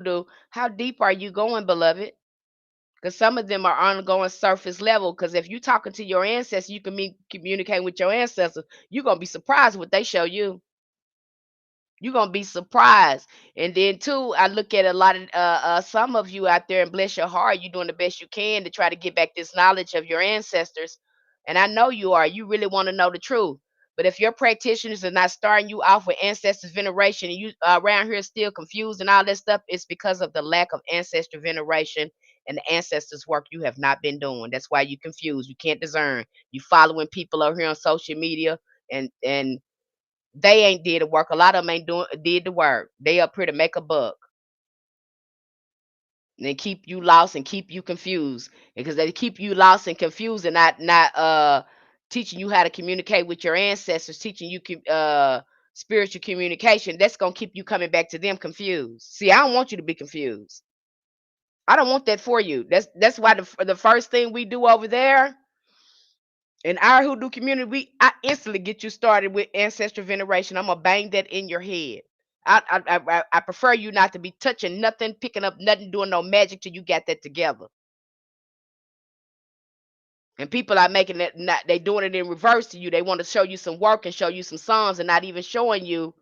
hoodoo, how deep are you going, beloved? Because some of them are ongoing surface level. Because if you're talking to your ancestors, you can communicate with your ancestors. You're gonna be surprised what they show you. You're gonna be surprised. And then too, I look at a lot of some of you out there, and bless your heart, you're doing the best you can to try to get back this knowledge of your ancestors. And I know you are. You really want to know the truth. But if your practitioners are not starting you off with ancestors veneration, and you around here still confused and all that stuff, it's because of the lack of ancestor veneration and the ancestors work you have not been doing. That's why you confused. You can't discern. You following people over here on social media, and they ain't did the work. A lot of them ain't did the work. They up here to make a buck and keep you lost and keep you confused. Because they keep you lost and confused and not teaching you how to communicate with your ancestors, teaching you spiritual communication. That's gonna keep you coming back to them confused. See, I don't want you to be confused. I don't want that for you. That's why the first thing we do over there in our hoodoo community, I instantly get you started with ancestral veneration. I'm gonna bang that in your head. I prefer you not to be touching nothing, picking up nothing, doing no magic till you got that together. And people are making it not they doing it in reverse to you. They want to show you some work and show you some songs and not even showing you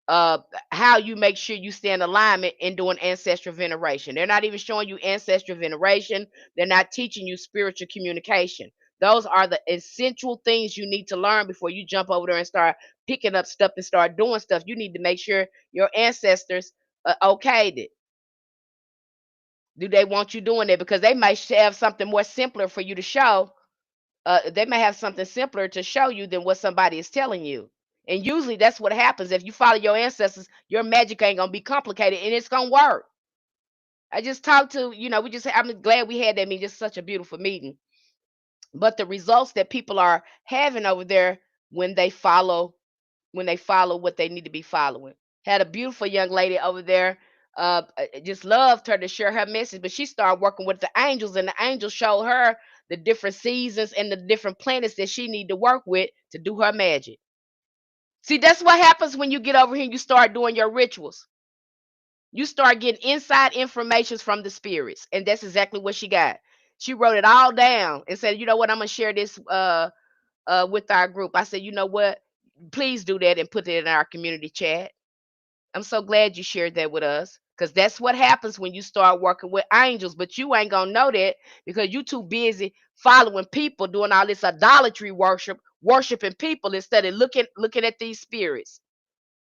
uh how you make sure you stay in alignment in doing ancestral veneration. They're not even showing you ancestral veneration. They're not teaching you spiritual communication. Those are the essential things you need to learn before you jump over there and start picking up stuff and start doing stuff. You need to make sure your ancestors okayed it. Do they want you doing it? Because they might have something more simpler for you to show. They may have something simpler to show you than what somebody is telling you. And usually that's what happens. If you follow your ancestors, your magic ain't gonna be complicated and it's gonna work. I just talked to, I'm glad we had that meeting. Just such a beautiful meeting. But the results that people are having over there when they follow, what they need to be following. Had a beautiful young lady over there. Just loved her to share her message, but she started working with the angels, and the angels showed her the different seasons and the different planets that she need to work with to do her magic. See, that's what happens when you get over here and you start doing your rituals. You start getting inside informations from the spirits, and that's exactly what she got. She wrote it all down and said, "You know what? I'm gonna share this with our group." I said, "You know what? Please do that and put it in our community chat." I'm so glad you shared that with us because that's what happens when you start working with angels. But you ain't gonna know that because you too busy following people, doing all this idolatry worship, worshiping people instead of looking at these spirits.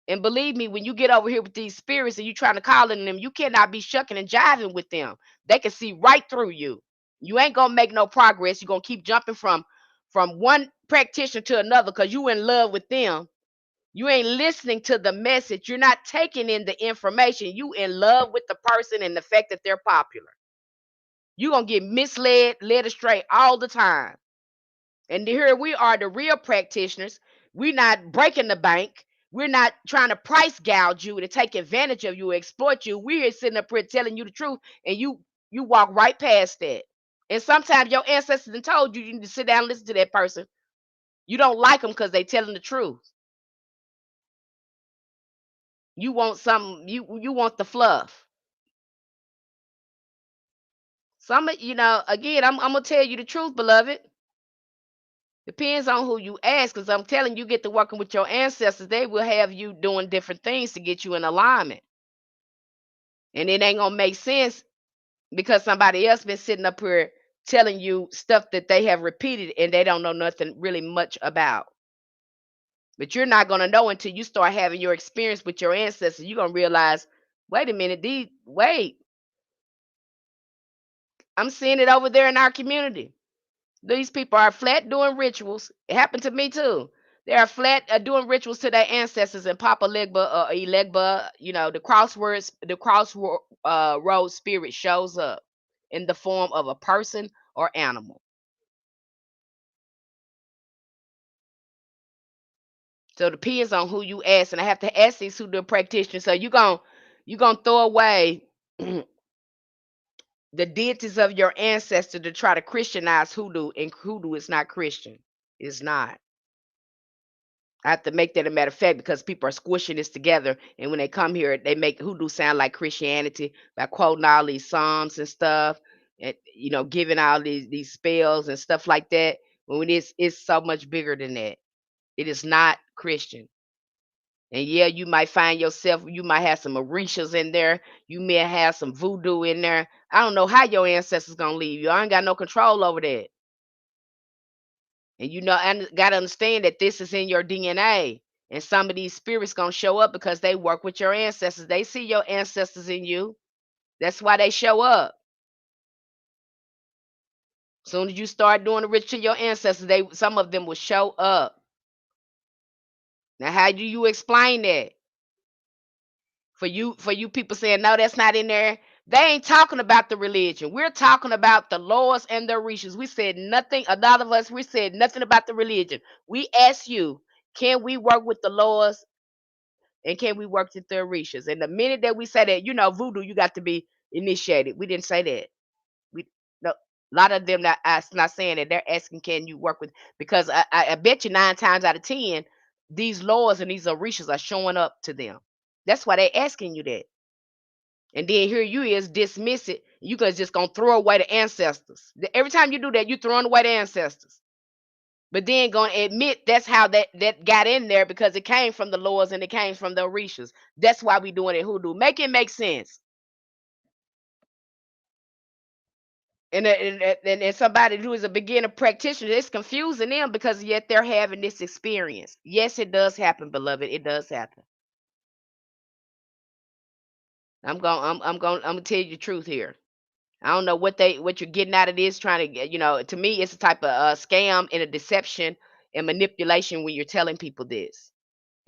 And believe me, when you get over here with these spirits and you trying to call in them, you cannot be shucking and jiving with them. They can see right through you. You ain't gonna make no progress. You're gonna keep jumping from one practitioner to another because you in love with them. You ain't listening to the message. You're not taking in the information. You in love with the person and the fact that they're popular. You're gonna get misled, led astray all the time. And here we are, the real practitioners. We're not breaking the bank. We're not trying to price gouge you to take advantage of you, exploit you. We're sitting up here telling you the truth, and you walk right past that. And sometimes your ancestors have told you you need to sit down and listen to that person. You don't like them because they telling the truth. You want some. You want the fluff. Some, again, I'm gonna tell you the truth, beloved. Depends on who you ask, because I'm telling you, get to working with your ancestors, they will have you doing different things to get you in alignment. And it ain't gonna make sense because somebody else been sitting up here telling you stuff that they have repeated and they don't know nothing really much about. But you're not gonna know until you start having your experience with your ancestors. You're gonna realize, wait a minute, I'm seeing it over there in our community. These people are flat doing rituals. It happened to me too. They are flat doing rituals to their ancestors, and Papa Legba or Elegba, the road spirit shows up in the form of a person or animal. So it depends on who you ask, and I have to ask these who the practitioners. So you gonna throw away the deities of your ancestor to try to Christianize hoodoo, and hoodoo is not Christian. It's not. I have to make that a matter of fact because people are squishing this together, and when they come here, they make hoodoo sound like Christianity by quoting all these psalms and stuff, and giving all these spells and stuff like that. When it's so much bigger than that. It is not Christian. And yeah, you might find yourself, you might have some Orishas in there, you may have some voodoo in there. I don't know how your ancestors gonna leave you. I ain't got no control over that. And and gotta understand that this is in your DNA. And some of these spirits gonna show up because they work with your ancestors. They see your ancestors in you. That's why they show up. Soon as you start doing the ritual to your ancestors, some of them will show up. Now, how do you explain that? For you people saying no, that's not in there. They ain't talking about the religion. We're talking about the laws and the Orishas. We said nothing. A lot of us, we said nothing about the religion. We asked you, can we work with the laws and can we work with the Orishas? And the minute that we say that, voodoo, you got to be initiated. We didn't say that. We no. A lot of them not saying that. They're asking, can you work with? Because I bet you 9 times out of 10, these laws and these Orishas are showing up to them. That's why they're asking you that. And then here you is dismiss it. You guys just gonna throw away the ancestors. Every time you do that, you throwing away the ancestors. But then gonna admit that's how that got in there because it came from the lords and it came from the Orishas. That's why we doing it hoodoo. Make it make sense. And somebody who is a beginner practitioner, it's confusing them because yet they're having this experience. Yes, it does happen, beloved. It does happen. I'm gonna tell you the truth here. I don't know what you're getting out of this. Trying to to me, it's a type of scam and a deception and manipulation when you're telling people this,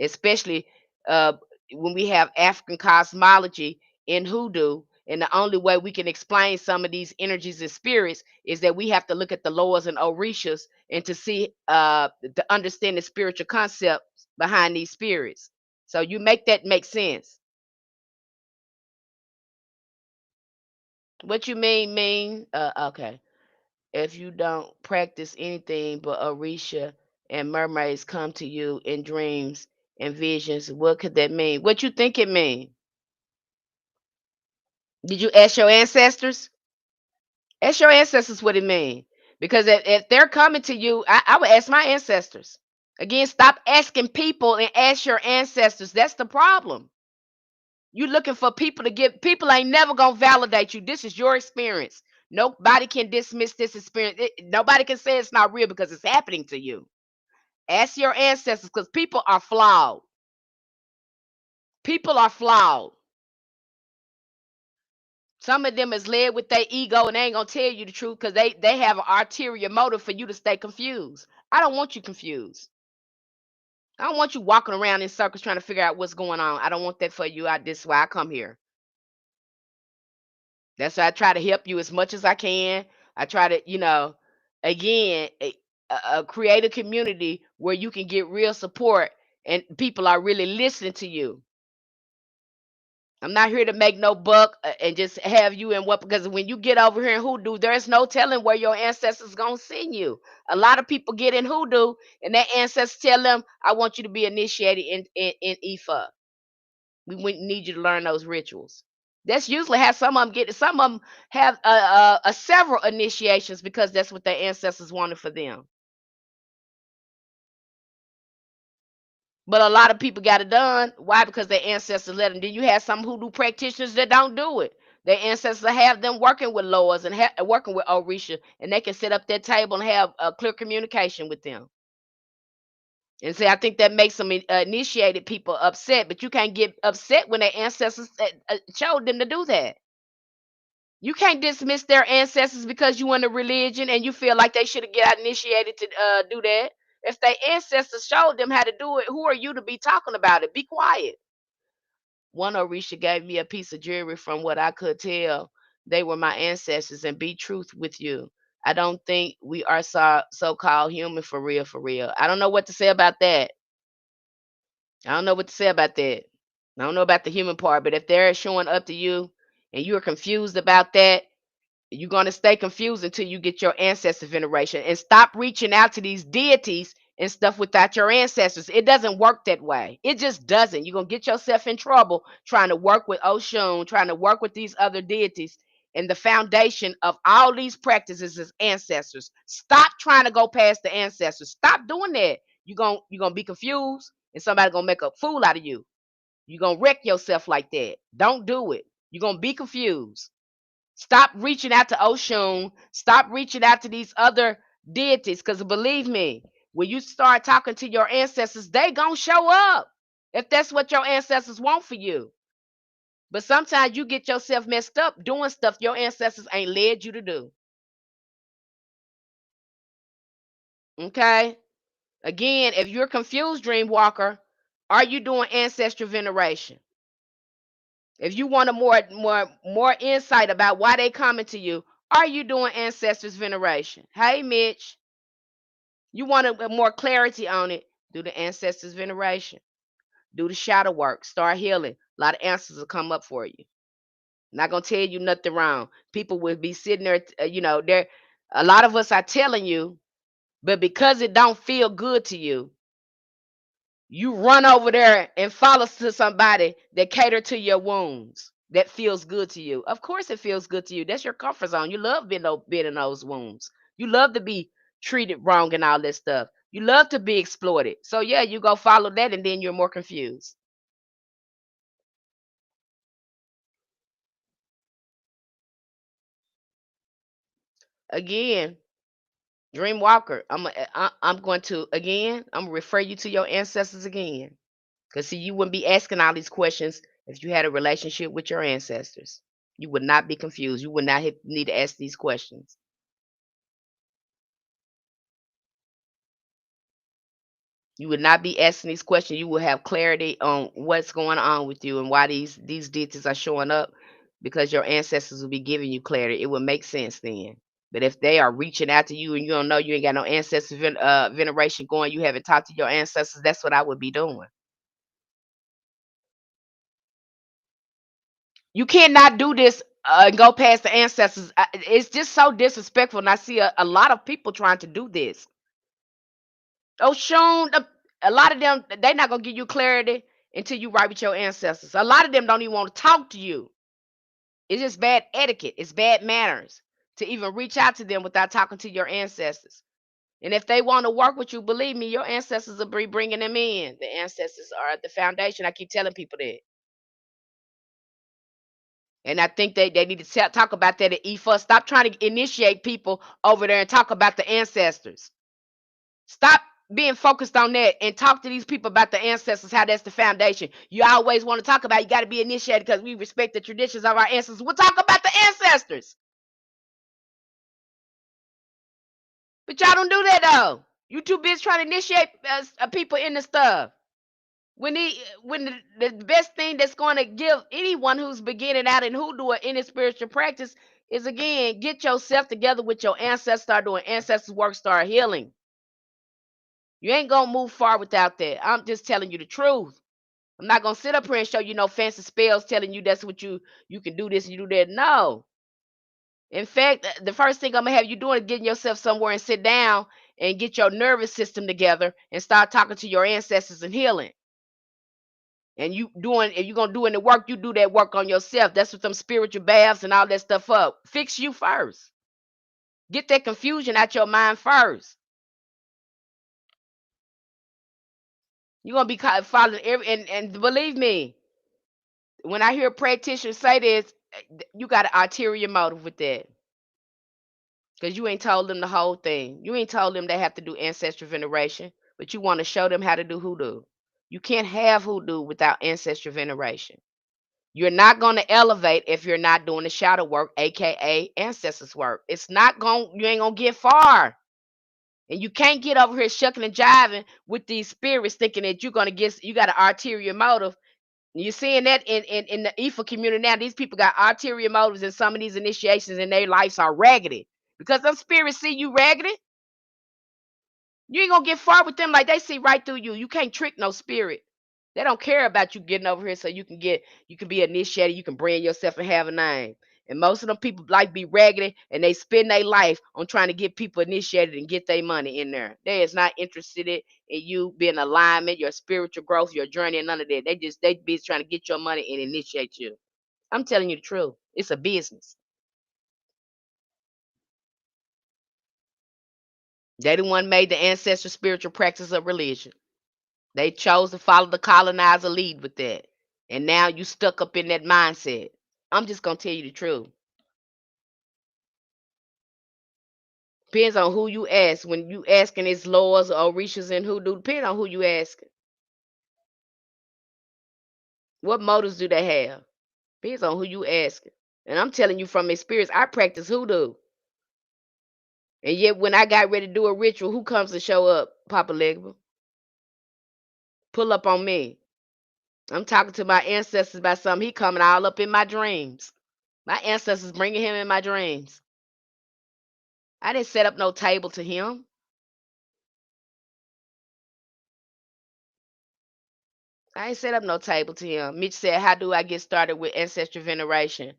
especially uh, when we have African cosmology in hoodoo. And the only way we can explain some of these energies and spirits is that we have to look at the lores and orishas and to see to understand the spiritual concepts behind these spirits. So you make that make sense. What you mean? Okay. If you don't practice anything but Orisha and mermaids come to you in dreams and visions, what could that mean? What you think it mean? Did you ask your ancestors? Ask your ancestors what it mean. Because if they're coming to you, I would ask my ancestors. Again, stop asking people and ask your ancestors. That's the problem. You looking for people to give. People ain't never gonna validate you. This is your experience. Nobody can dismiss this experience. Nobody can say it's not real because it's happening to you. Ask your ancestors because people are flawed. People are flawed. Some of them is led with their ego and they ain't gonna tell you the truth because they have an ulterior motive for you to stay confused. I don't want you confused. I don't want you walking around in circles trying to figure out what's going on. I don't want that for you. This is why I come here. That's why I try to help you as much as I can. I try to, again, create a community where you can get real support and people are really listening to you. I'm not here to make no buck and just have you in what because when you get over here in hoodoo, there's no telling where your ancestors gonna send you. A lot of people get in hoodoo and their ancestors tell them, "I want you to be initiated in Ifa. We need you to learn those rituals." That's usually how some of them get it. Some of them have several initiations because that's what their ancestors wanted for them. But a lot of people got it done. Why? Because their ancestors let them. Then you have some hoodoo practitioners that don't do it. Their ancestors have them working with lords and working with Orisha, and they can set up their table and have a clear communication with them. And see, I think that makes some initiated people upset, but you can't get upset when their ancestors showed them to do that. You can't dismiss their ancestors because you in a religion and you feel like they should have got initiated to do that. If their ancestors showed them how to do it, who are you to be talking about it? Be quiet. One Orisha gave me a piece of jewelry from what I could tell. They were my ancestors and be truth with you. I don't think we are so-called human for real, for real. I don't know what to say about that. I don't know what to say about that. I don't know about the human part, but if they're showing up to you and you're confused about that, you're going to stay confused until you get your ancestor veneration and stop reaching out to these deities and stuff without your ancestors. It doesn't work that way. It just doesn't. You're gonna get yourself in trouble trying to work with Oshun, trying to work with these other deities. And the foundation of all these practices is ancestors. Stop trying to go past the ancestors. Stop doing that. You're gonna be confused, and somebody's gonna make a fool out of you. You're gonna wreck yourself like that. Don't do it. You're gonna be confused. Stop reaching out to Oshun. Stop reaching out to these other deities. Because believe me, when you start talking to your ancestors, they gonna show up if that's what your ancestors want for you. But sometimes you get yourself messed up doing stuff your ancestors ain't led you to do. Okay? Again, if you're confused, dream walker, are you doing ancestral veneration? If you want a more insight about why they coming to you, are you doing ancestors veneration? Hey, Mitch. You want more clarity on it? Do the ancestors veneration. Do the shadow work. Start healing. A lot of answers will come up for you. Not gonna tell you nothing wrong. People will be sitting there, there. A lot of us are telling you, but because it don't feel good to you, you run over there and follow to somebody that cater to your wounds. That feels good to you. Of course, it feels good to you. That's your comfort zone. You love being in those wounds. You love to be treated wrong and all this stuff. You love to be exploited. So yeah, you go follow that, and then you're more confused. Again, Dream Walker, I'm going to again. I'm gonna refer you to your ancestors again, because see, you wouldn't be asking all these questions if you had a relationship with your ancestors. You would not be confused. You would not need to ask these questions. You would not be asking these questions. You will have clarity on what's going on with you and why these deities are showing up, because your ancestors will be giving you clarity. It will make sense then. But if they are reaching out to you and you don't know, you ain't got no ancestor veneration going, you haven't talked to your ancestors, that's what I would be doing. You cannot do this and go past the ancestors. It's just so disrespectful, and I see a lot of people trying to do this. Oh, Sean, a lot of them, they're not gonna give you clarity until you write with your ancestors. A lot of them don't even want to talk to you. It's just bad etiquette. It's bad manners to even reach out to them without talking to your ancestors. And if they want to work with you, believe me, your ancestors will be bringing them in. The ancestors are the foundation. I keep telling people that. And I think they need to talk about that at EFA. Stop trying to initiate people over there and talk about the ancestors. Stop being focused on that and talk to these people about the ancestors, how that's the foundation. You always want to talk about, you got to be initiated because we respect the traditions of our ancestors. We'll talk about the ancestors. But y'all don't do that though. You too busy trying to initiate people in the stuff. When the best thing that's going to give anyone who's beginning out in hoodoo or any spiritual practice is, again, get yourself together with your ancestors, start doing ancestors work, start healing. You ain't gonna move far without that. I'm just telling you the truth. I'm not gonna sit up here and show you no fancy spells telling you that's what you can do this and you do that. No. In fact, the first thing I'm gonna have you doing is getting yourself somewhere and sit down and get your nervous system together and start talking to your ancestors and healing. And if you're gonna do any work, you do that work on yourself. That's what them spiritual baths and all that stuff up. Fix you first. Get that confusion out your mind first. You're gonna be following and believe me, when I hear practitioners say this, you got an ulterior motive with that. Because you ain't told them the whole thing. You ain't told them they have to do ancestral veneration, but you want to show them how to do hoodoo. You can't have hoodoo without ancestral veneration. You're not going to elevate if you're not doing the shadow work, aka ancestors work. You ain't gonna get far. And you can't get over here shucking and jiving with these spirits thinking that you got an ulterior motive. You're seeing that in the EFA community now. These people got ulterior motives in some of these initiations, and their lives are raggedy. Because them spirits see you raggedy, you ain't gonna get far with them. Like, they see right through you. You can't trick no spirit. They don't care about you getting over here so you can be initiated, you can brand yourself and have a name. And most of them people like be raggedy, and they spend their life on trying to get people initiated and get their money in there. They is not interested in you being alignment, your spiritual growth, your journey, and none of that. They be trying to get your money and initiate you. I'm telling you the truth. It's a business. They the one made the ancestral spiritual practice of religion. They chose to follow the colonizer lead with that. And now you stuck up in that mindset. I'm just gonna tell you the truth. Depends on who you ask. When you asking it's lwas or Orishas and Hoodoo, depends on who you asking. What motives do they have? Depends on who you asking. And I'm telling you from experience, I practice Hoodoo. And yet when I got ready to do a ritual, who comes to show up? Papa Legba. Pull up on me. I'm talking to my ancestors about something. He coming all up in my dreams. My ancestors bringing him in my dreams. I didn't set up no table to him. I ain't set up no table to him. Mitch said, "How do I get started with ancestral veneration?"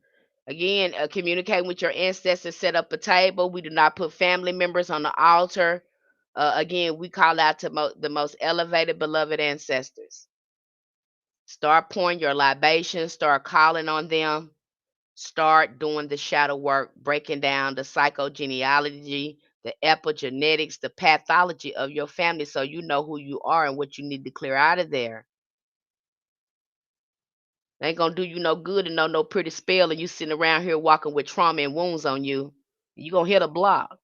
Again, communicate with your ancestors. Set up a table. We do not put family members on the altar. Again, we call out to the most elevated, beloved ancestors. Start pouring your libations. Start calling on them. Start doing the shadow work, breaking down the psychogenealogy, the epigenetics, the pathology of your family so you know who you are and what you need to clear out of there. Ain't gonna do you no good to know no pretty spell and you sitting around here walking with trauma and wounds on you. You gonna hit a block.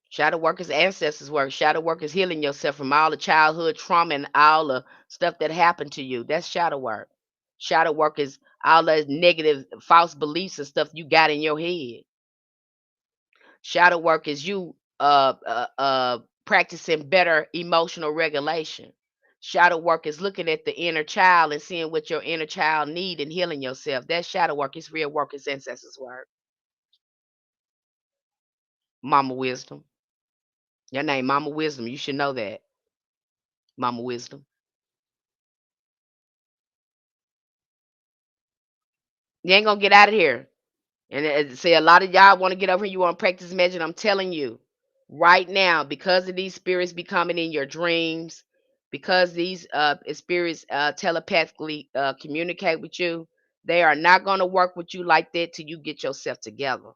Shadow work is ancestors work. Shadow work is healing yourself from all the childhood trauma and all the stuff that happened to you. That's shadow work. Shadow work is all those negative false beliefs and stuff you got in your head. Shadow work is you practicing better emotional regulation. Shadow work is looking at the inner child and seeing what your inner child need and healing yourself. That's shadow work. It's real work. It's ancestors work. Mama Wisdom. Your name Mama Wisdom. You should know that. Mama Wisdom. You ain't gonna get out of here. And say a lot of y'all want to get over here. You want to practice magic. I'm telling you, right now, because of these spirits be coming in your dreams, because these spirits telepathically communicate with you, they are not going to work with you like that till you get yourself together.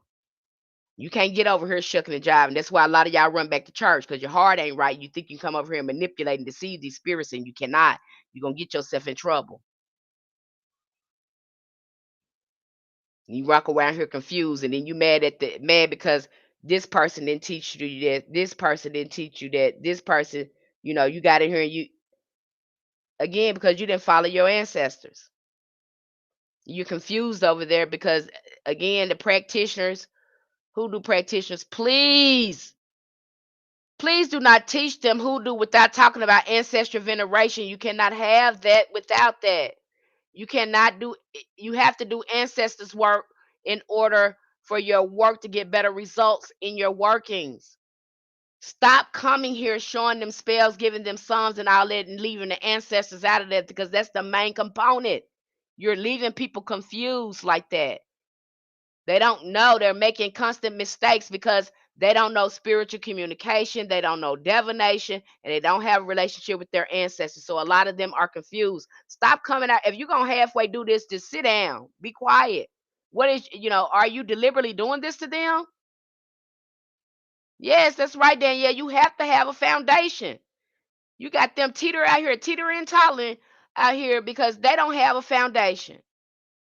You can't get over here shucking and jiving. That's why a lot of y'all run back to church because your heart ain't right. You think you can come over here and manipulate and deceive these spirits, and you cannot. You're gonna get yourself in trouble. You walk around here confused, and then you mad because this person didn't teach you that. This person didn't teach you that. This person, you got in here and you again because you didn't follow your ancestors. You're confused over there because again, the practitioners, hoodoo practitioners, please do not teach them hoodoo without talking about ancestral veneration. You cannot have that without that. You cannot do you have to do ancestors work in order for your work to get better results in your workings. Stop coming here showing them spells, giving them psalms and all that, and leaving the ancestors out of that because that's the main component. You're leaving people confused like that. They don't know. They're making constant mistakes because they don't know spiritual communication, they don't know divination, and they don't have a relationship with their ancestors. So a lot of them are confused. Stop coming out. If you're gonna halfway do this, just sit down. Be quiet. What is are you deliberately doing this to them? Yes, that's right, Danielle. You have to have a foundation. You got them teetering toddling out here because they don't have a foundation.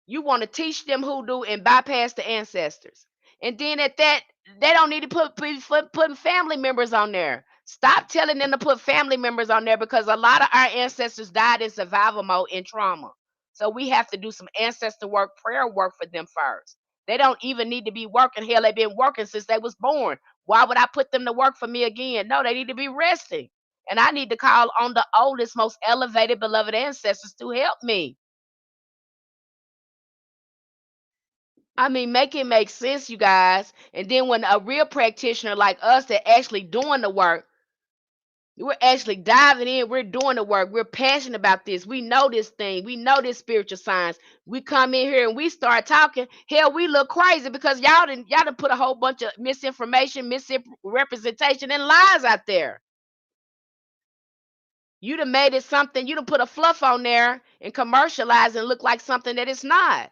You want to teach them hoodoo and bypass the ancestors. And then at that, they don't need to putting family members on there. Stop telling them to put family members on there because a lot of our ancestors died in survival mode in trauma. So we have to do some ancestor work, prayer work for them first. They don't even need to be working. Hell, they've been working since they was born. Why would I put them to work for me again? No, they need to be resting. And I need to call on the oldest, most elevated, beloved ancestors to help me. I mean, make it make sense, you guys. And then when a real practitioner like us that actually doing the work, We're actually diving in. We're doing the work. We're passionate about this. We know this thing. We know this spiritual science. We come in here and we start talking. Hell, we look crazy because y'all done put a whole bunch of misinformation, misrepresentation, and lies out there. You done made it something. You done put a fluff on there and commercialize and look like something that it's not.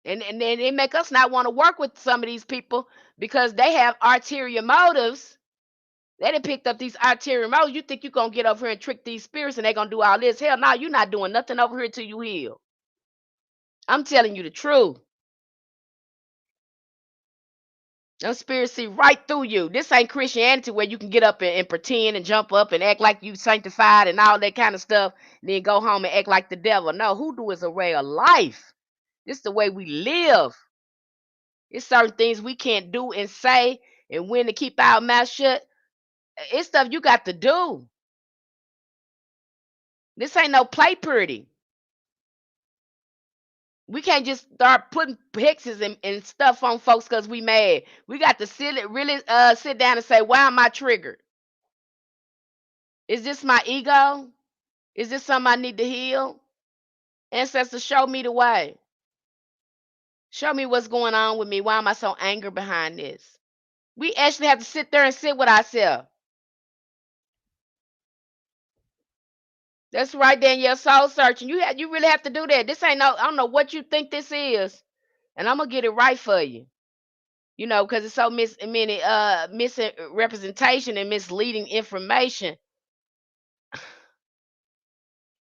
And then it make us not want to work with some of these people because they have ulterior motives. They done picked up these ulterior motives. You think you gonna get over here and trick these spirits and they gonna do all this? Hell no, you're not doing nothing over here till you heal. I'm telling you the truth. Them spirits see right through you. This ain't Christianity where you can get up and pretend and jump up and act like you sanctified and all that kind of stuff, and then go home and act like the devil. No, hoodoo is a way of life. This is the way we live. It's certain things we can't do and say, and when to keep our mouth shut. It's stuff you got to do. This ain't no play pretty. We can't just start putting hexes and stuff on folks because we mad. We got to really sit down and say, why am I triggered? Is this my ego? Is this something I need to heal? Ancestors, show me the way. Show me what's going on with me. Why am I so angry behind this? We actually have to sit there and sit with ourselves. That's right there in your soul searching. You really have to do that. This ain't no, I don't know what you think this is, and I'm gonna get it right for you. You know, because it's so many misrepresentation and misleading information.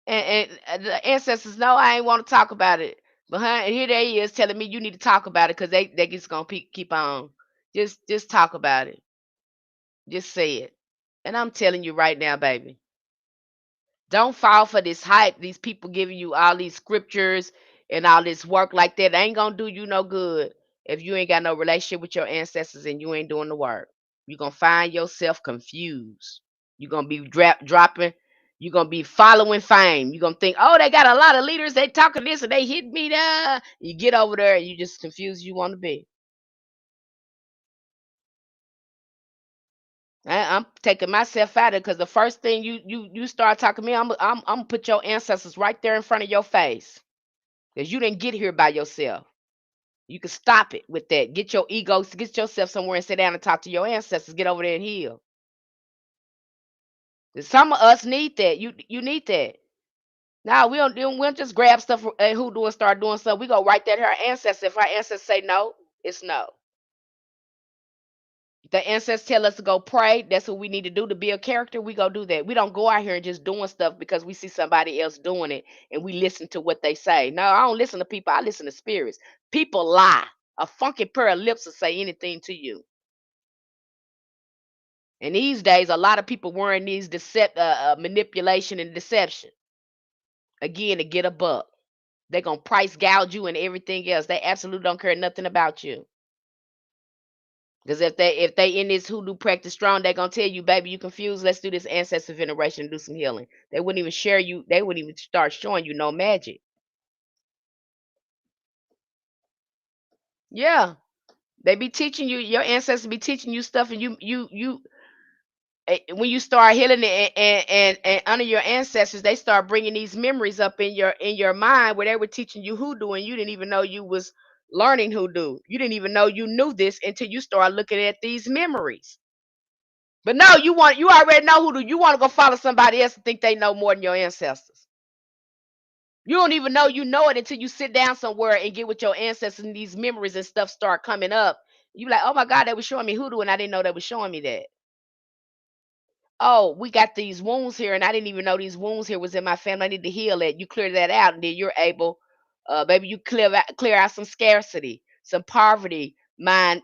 And the ancestors know I ain't want to talk about it. But here they is telling me you need to talk about it because they just gonna keep on. Just talk about it. Just say it. And I'm telling you right now, baby. Don't fall for this hype. These people giving you all these scriptures and all this work like that ain't gonna do you no good if you ain't got no relationship with your ancestors and you ain't doing the work. You're gonna find yourself confused. You're gonna be dropping. You're gonna be following fame. You're gonna think, oh, they got a lot of leaders. They talking this and they hit me there. You get over there and you just confused. You want to be. I'm taking myself out of it because the first thing you start talking to me, I'm gonna put your ancestors right there in front of your face because you didn't get here by yourself. You can stop it with that. Get your ego, get yourself somewhere and sit down and talk to your ancestors. Get over there and heal. Some of us need that. You need that. Now we don't just grab stuff and who do and start doing stuff. We go right there to our ancestors. If our ancestors say no, it's no. The ancestors tell us to go pray. That's what we need to do to be a character. We go do that. We don't go out here and just doing stuff because we see somebody else doing it and we listen to what they say. No, I don't listen to people. I listen to spirits. People lie. A funky pair of lips will say anything to you. And these days, a lot of people wearing these manipulation and deception again to get a buck. They're gonna price gouge you and everything else. They absolutely don't care nothing about you. Because if they in this hoodoo practice strong, they're gonna tell you, baby, you confused. Let's do this ancestor veneration and do some healing. They wouldn't even share you. They wouldn't even start showing you no magic. Yeah, they be teaching you. Your ancestors be teaching you stuff, and when you start healing it and under your ancestors, they start bringing these memories up in your mind where they were teaching you hoodoo, and you didn't even know you was learning hoodoo. You didn't even know you knew this until you start looking at these memories. But no, you already know hoodoo. You want to go follow somebody else and think they know more than your ancestors. You don't even know you know it until you sit down somewhere and get with your ancestors and these memories and stuff start coming up. You like, oh my God, they were showing me hoodoo and I didn't know they were showing me that. Oh, we got these wounds here, and I didn't even know these wounds here was in my family. I need to heal it. You clear that out, and then you're able, maybe you clear out some scarcity, some poverty, mind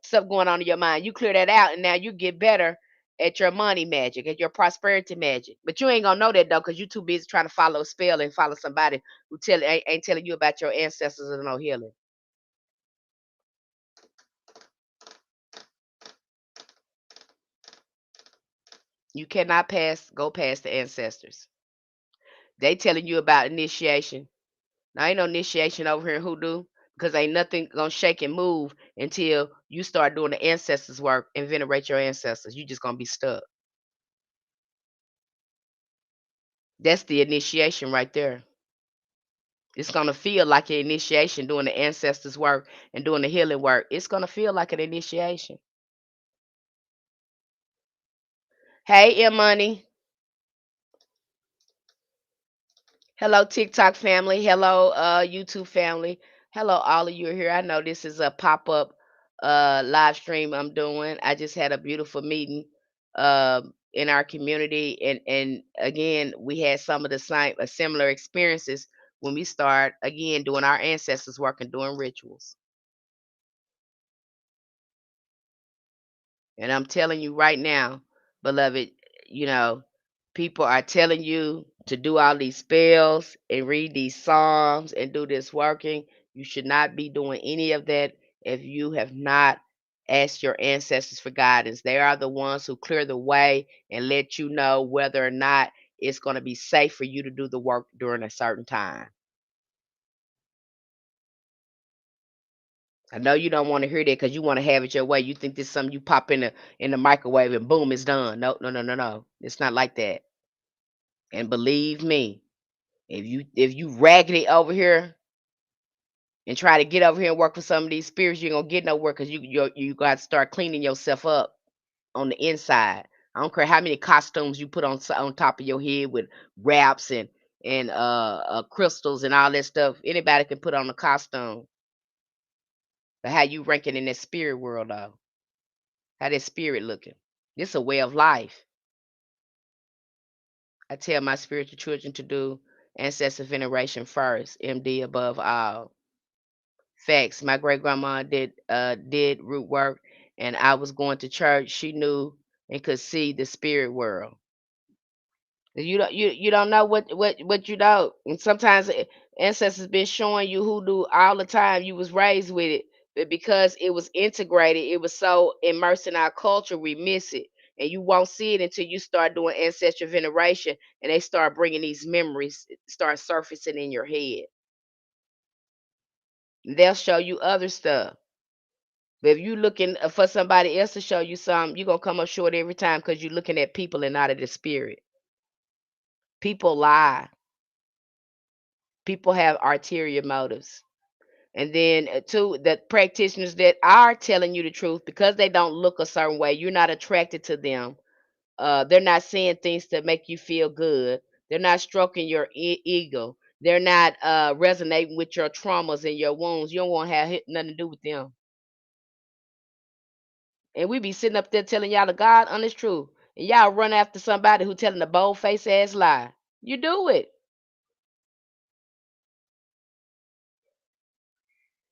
stuff going on in your mind. You clear that out, and now you get better at your money magic, at your prosperity magic. But you ain't gonna know that though, because you're too busy trying to follow a spell and follow somebody who ain't telling you about your ancestors and no healing. You cannot go past the ancestors. They telling you about initiation. Now ain't no initiation over here in hoodoo. because ain't nothing gonna shake and move until you start doing the ancestors work and venerate your ancestors. You just gonna be stuck. That's the initiation right there. It's gonna feel like an initiation doing the ancestors work and doing the healing work. It's gonna feel like an initiation. Hey, Money. Hello, TikTok family. Hello, YouTube family. Hello, all of you are here. I know this is a pop-up live stream I'm doing. I just had a beautiful meeting in our community, and again, we had some of the same similar experiences when we start again doing our ancestors work and doing rituals. And I'm telling you right now, beloved, you know, people are telling you to do all these spells and read these psalms and do this working. You should not be doing any of that if you have not asked your ancestors for guidance. They are the ones who clear the way and let you know whether or not it's going to be safe for you to do the work during a certain time. I know you don't want to hear that because you want to have it your way. You think this is something you pop in the microwave and boom, it's done. No, no, no, no, no. It's not like that. And believe me, if you raggedy over here and try to get over here and work with some of these spirits, you ain't gonna get nowhere because you got to start cleaning yourself up on the inside. I don't care how many costumes you put on top of your head with wraps and crystals and all that stuff. Anybody can put on a costume. But how you ranking in that spirit world though? How that spirit looking? This a way of life. I tell my spiritual children to do ancestor veneration first, MD above all. Facts. My great grandma did root work, and I was going to church. She knew and could see the spirit world. You don't know what you know. And sometimes ancestors been showing you hoodoo all the time. You was raised with it, but because it was integrated, it was so immersed in our culture, we miss it. And you won't see it until you start doing ancestral veneration, and they start bringing these memories start surfacing in your head. And they'll show you other stuff. But if you looking for somebody else to show you something, you're gonna come up short every time because you're looking at people and not at the spirit. People lie. People have ulterior motives. And then too, the practitioners that are telling you the truth because they don't look a certain way, you're not attracted to them. They're not saying things to make you feel good. They're not stroking your ego. They're not resonating with your traumas and your wounds. You don't want to have nothing to do with them. And we be sitting up there telling y'all the God honest truth, and y'all run after somebody who telling a bold face ass lie. You do it.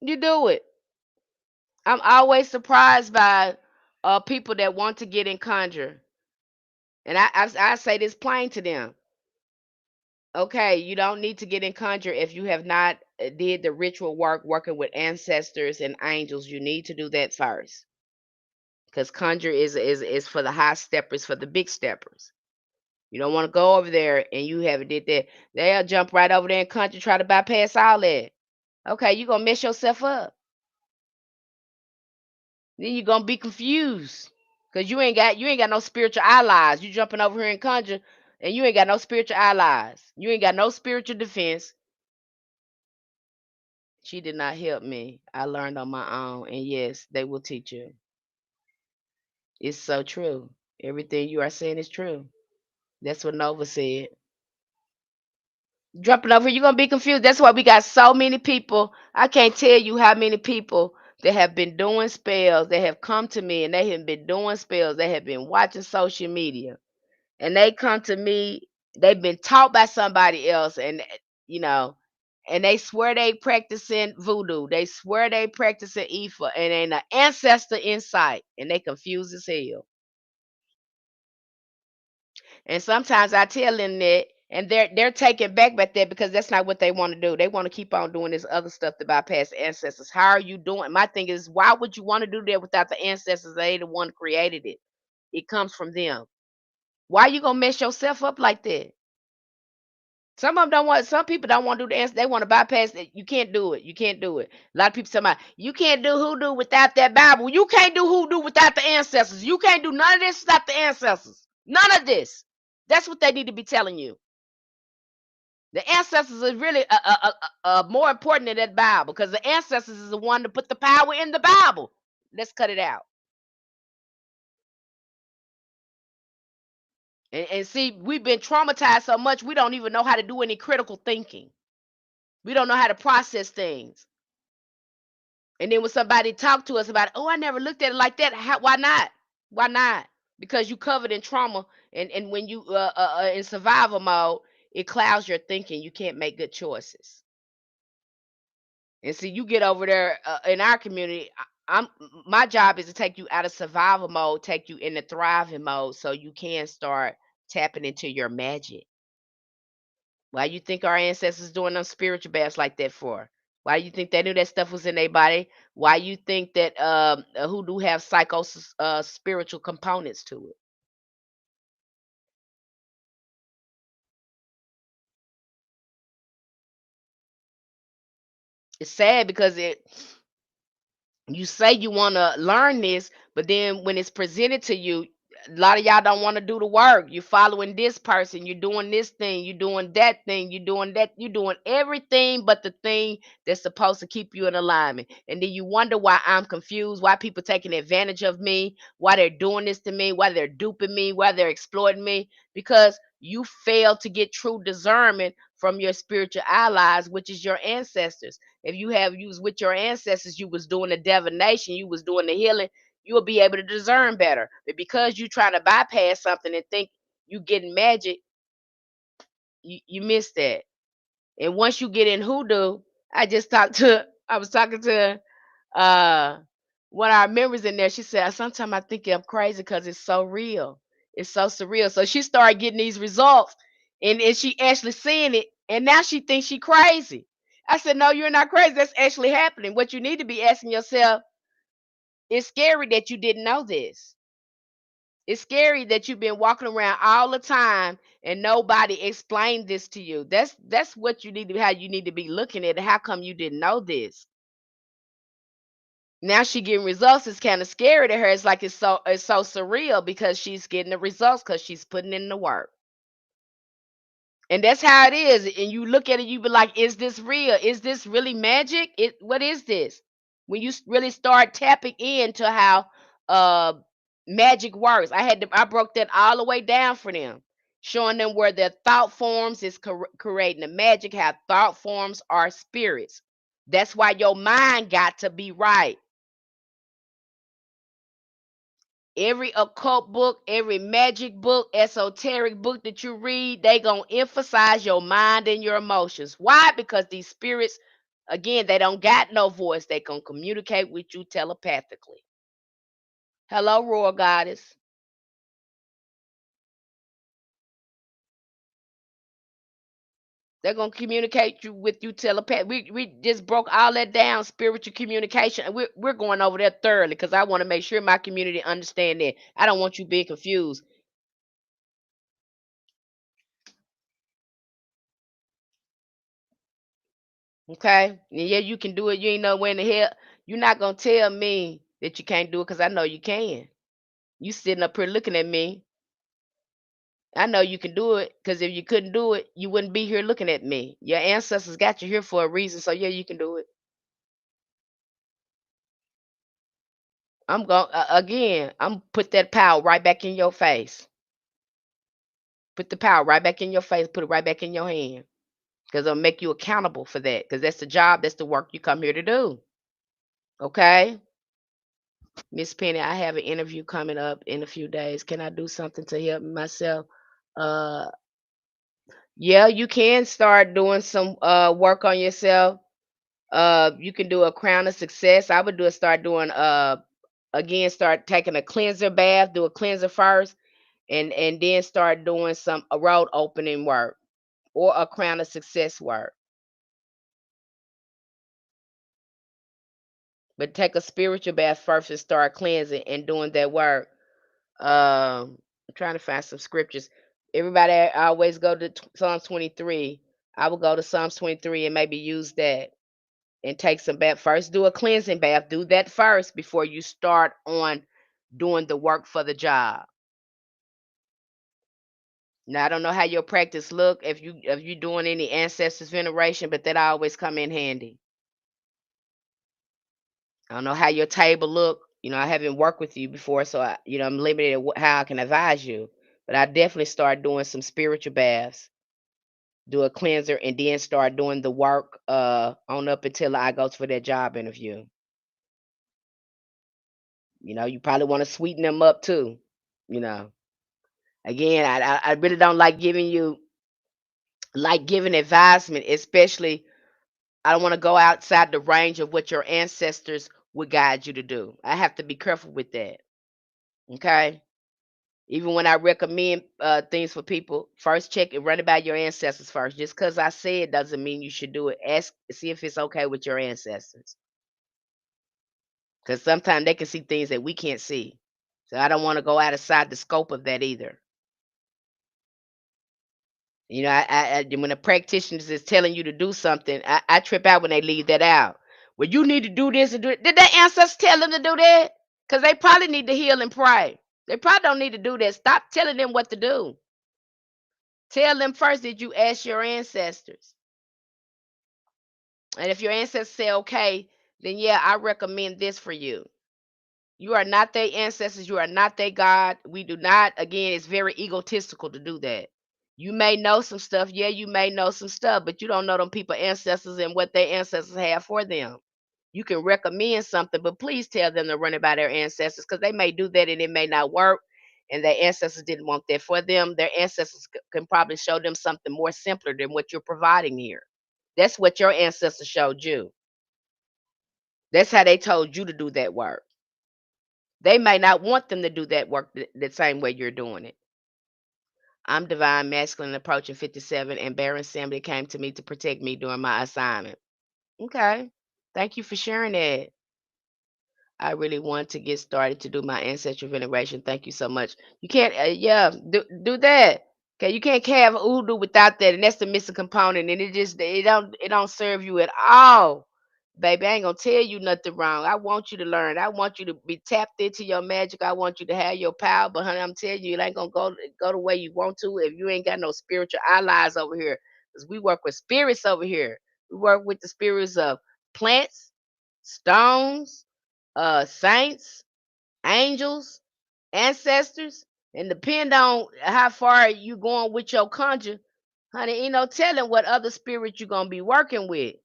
You do it. I'm always surprised by people that want to get in conjure. And I say this plain to them. Okay, you don't need to get in conjure if you have not did the ritual work working with ancestors and angels. You need to do that first. Because conjure is for the high steppers, for the big steppers. You don't want to go over there and you haven't did that. They'll jump right over there and conjure, try to bypass all that. Okay, you're gonna mess yourself up. Then you're gonna be confused. Cause you ain't got no spiritual allies. You jumping over here and conjure and you ain't got no spiritual allies. You ain't got no spiritual defense. She did not help me. I learned on my own. And yes, they will teach you. It's so true. Everything you are saying is true. That's what Nova said. Jumping over here, you're gonna be confused. That's why we got so many people. I can't tell you how many people that have been doing spells that have come to me and they have been doing spells. They have been watching social media and they come to me. They've been taught by somebody else, and you know, and they swear they practicing voodoo. They swear they practicing Ifa, and ain't an ancestor in sight, and they confused as hell. And sometimes I tell them that, and they're taken back by that because that's not what they want to do. They want to keep on doing this other stuff to bypass ancestors. How are you doing? My thing is, why would you want to do that without the ancestors? They the one created it. It comes from them. Why you gonna mess yourself up like that? Some people don't want to do the answer. They want to bypass it. You can't do it. You can't do it. A lot of people say, about, you can't do hoodoo without that Bible. You can't do hoodoo without the ancestors. You can't do none of this without the ancestors. None of this. That's what they need to be telling you. The ancestors is really more important than that Bible, because the ancestors is the one to put the power in the Bible. Let's cut it out. And see, we've been traumatized so much, we don't even know how to do any critical thinking. We don't know how to process things. And then when somebody talk to us about, oh, I never looked at it like that. Why not? Why not? Because you covered in trauma, and when you in survival mode, it clouds your thinking. You can't make good choices. And see, you get over there in our community. I'm My job is to take you out of survival mode, take you into thriving mode, so you can start tapping into your magic. Why you think our ancestors doing them spiritual baths like that for? Why you think they knew that stuff was in their body? Why you think that who do have psychosis spiritual components to it? It's sad because you say you want to learn this, but then when it's presented to you, a lot of y'all don't want to do the work. You're following this person, you're doing this thing, you're doing that thing, you're doing that, you're doing everything but the thing that's supposed to keep you in alignment. And then you wonder why I'm confused, why people taking advantage of me, why they're doing this to me, why they're duping me, why they're exploiting me, because you fail to get true discernment from your spiritual allies, which is your ancestors. If you was with your ancestors, you was doing the divination, you was doing the healing, you will be able to discern better. But because you trying to bypass something and think you getting magic, you miss that. And once you get in hoodoo, I was talking to uh one of our members in there. She said, sometimes I think I'm crazy because it's so real. It's so surreal. So she started getting these results, and she actually seeing it, and now she thinks she crazy. I said, no, you're not crazy. That's actually happening. What you need to be asking yourself, it's scary that you didn't know this. It's scary that you've been walking around all the time and nobody explained this to you. That's what you need to, how you need to be looking at it. How come you didn't know this? Now she getting results. It's kind of scary to her. It's like it's so surreal because she's getting the results because she's putting in the work. And that's how it is. And you look at it, you be like, is this real? Is this really magic? What is this? When you really start tapping into how uh magic works. I broke that all the way down for them, showing them where their thought forms is creating the magic, how thought forms are spirits. That's why your mind got to be right. Every occult book, every magic book, esoteric book that you read, they gonna emphasize your mind and your emotions. Why? Because these spirits, again, they don't got no voice. They can communicate with you telepathically. Hello, Royal Goddess. They're gonna communicate with you telepath. We just broke all that down, spiritual communication. And we're going over there thoroughly because I want to make sure my community understand that. I don't want you being confused. Okay? And yeah, you can do it. You ain't know when the hell. You're not gonna tell me that you can't do it because I know you can. You sitting up here looking at me. I know you can do it because if you couldn't do it, you wouldn't be here looking at me. Your ancestors got you here for a reason. So yeah, you can do it. I'm going again. I'm put that power right back in your face. Put the power right back in your face. Put it right back in your hand because I'll make you accountable for that. Because that's the job. That's the work you come here to do. Okay. Miss Penny, I have an interview coming up in a few days. Can I do something to help myself? Uh, yeah, you can start doing some work on yourself. You can do a crown of success. I would start doing again, start taking a cleanser bath, do a cleanser first, and then start doing some a road opening work or a crown of success work. But take a spiritual bath first and start cleansing and doing that work. I'm trying to find some scriptures. Everybody always go to Psalm 23. I would go to Psalms 23 and maybe use that and take some bath. First, do a cleansing bath. Do that first before you start on doing the work for the job. Now I don't know how your practice look if you doing any ancestors veneration, but that always come in handy. I don't know how your table look. I haven't worked with you before, so I'm limited at how I can advise you. But I definitely start doing some spiritual baths, do a cleanser, and then start doing the work on up until I go for that job interview. You probably want to sweeten them up too. You know, again, I really don't like giving advisement, especially I don't want to go outside the range of what your ancestors would guide you to do. I have to be careful with that. Okay. Even when I recommend things for people, first check and run it by your ancestors first. Just because I say it doesn't mean you should do it. Ask, see if it's okay with your ancestors. Because sometimes they can see things that we can't see. So I don't want to go outside the scope of that either. When a practitioner is telling you to do something, I trip out when they leave that out. Well, you need to do this and do it. Did their ancestors tell them to do that? Because they probably need to heal and pray. They probably don't need to do that. Stop telling them what to do. Tell them first, did you ask your ancestors? And if your ancestors say okay, then yeah, I recommend this for you. You are not their ancestors. You are not their God. We do not, again, it's very egotistical to do that. You may know some stuff. Yeah, you may know some stuff, but you don't know them people ancestors and what their ancestors have for them. You can recommend something, but please tell them to run it by their ancestors because they may do that and it may not work. And their ancestors didn't want that for them. Their ancestors can probably show them something more simpler than what you're providing here. That's what your ancestors showed you. That's how they told you to do that work. They may not want them to do that work the same way you're doing it. I'm divine masculine approaching 57, and Baron Assembly came to me to protect me during my assignment. Okay. Thank you for sharing that. I really want to get started to do my ancestral veneration. Thank you so much. You can't, yeah, do that. Okay, you can't have Hoodoo without that, and that's the missing component. And it don't serve you at all, baby. I ain't gonna tell you nothing wrong. I want you to learn. I want you to be tapped into your magic. I want you to have your power. But honey, I'm telling you, it ain't gonna go the way you want to if you ain't got no spiritual allies over here. Because we work with spirits over here. We work with the spirits of plants, stones, saints, angels, ancestors, and depend on how far you going with your conjure, honey, ain't no telling what other spirit you're gonna be working with.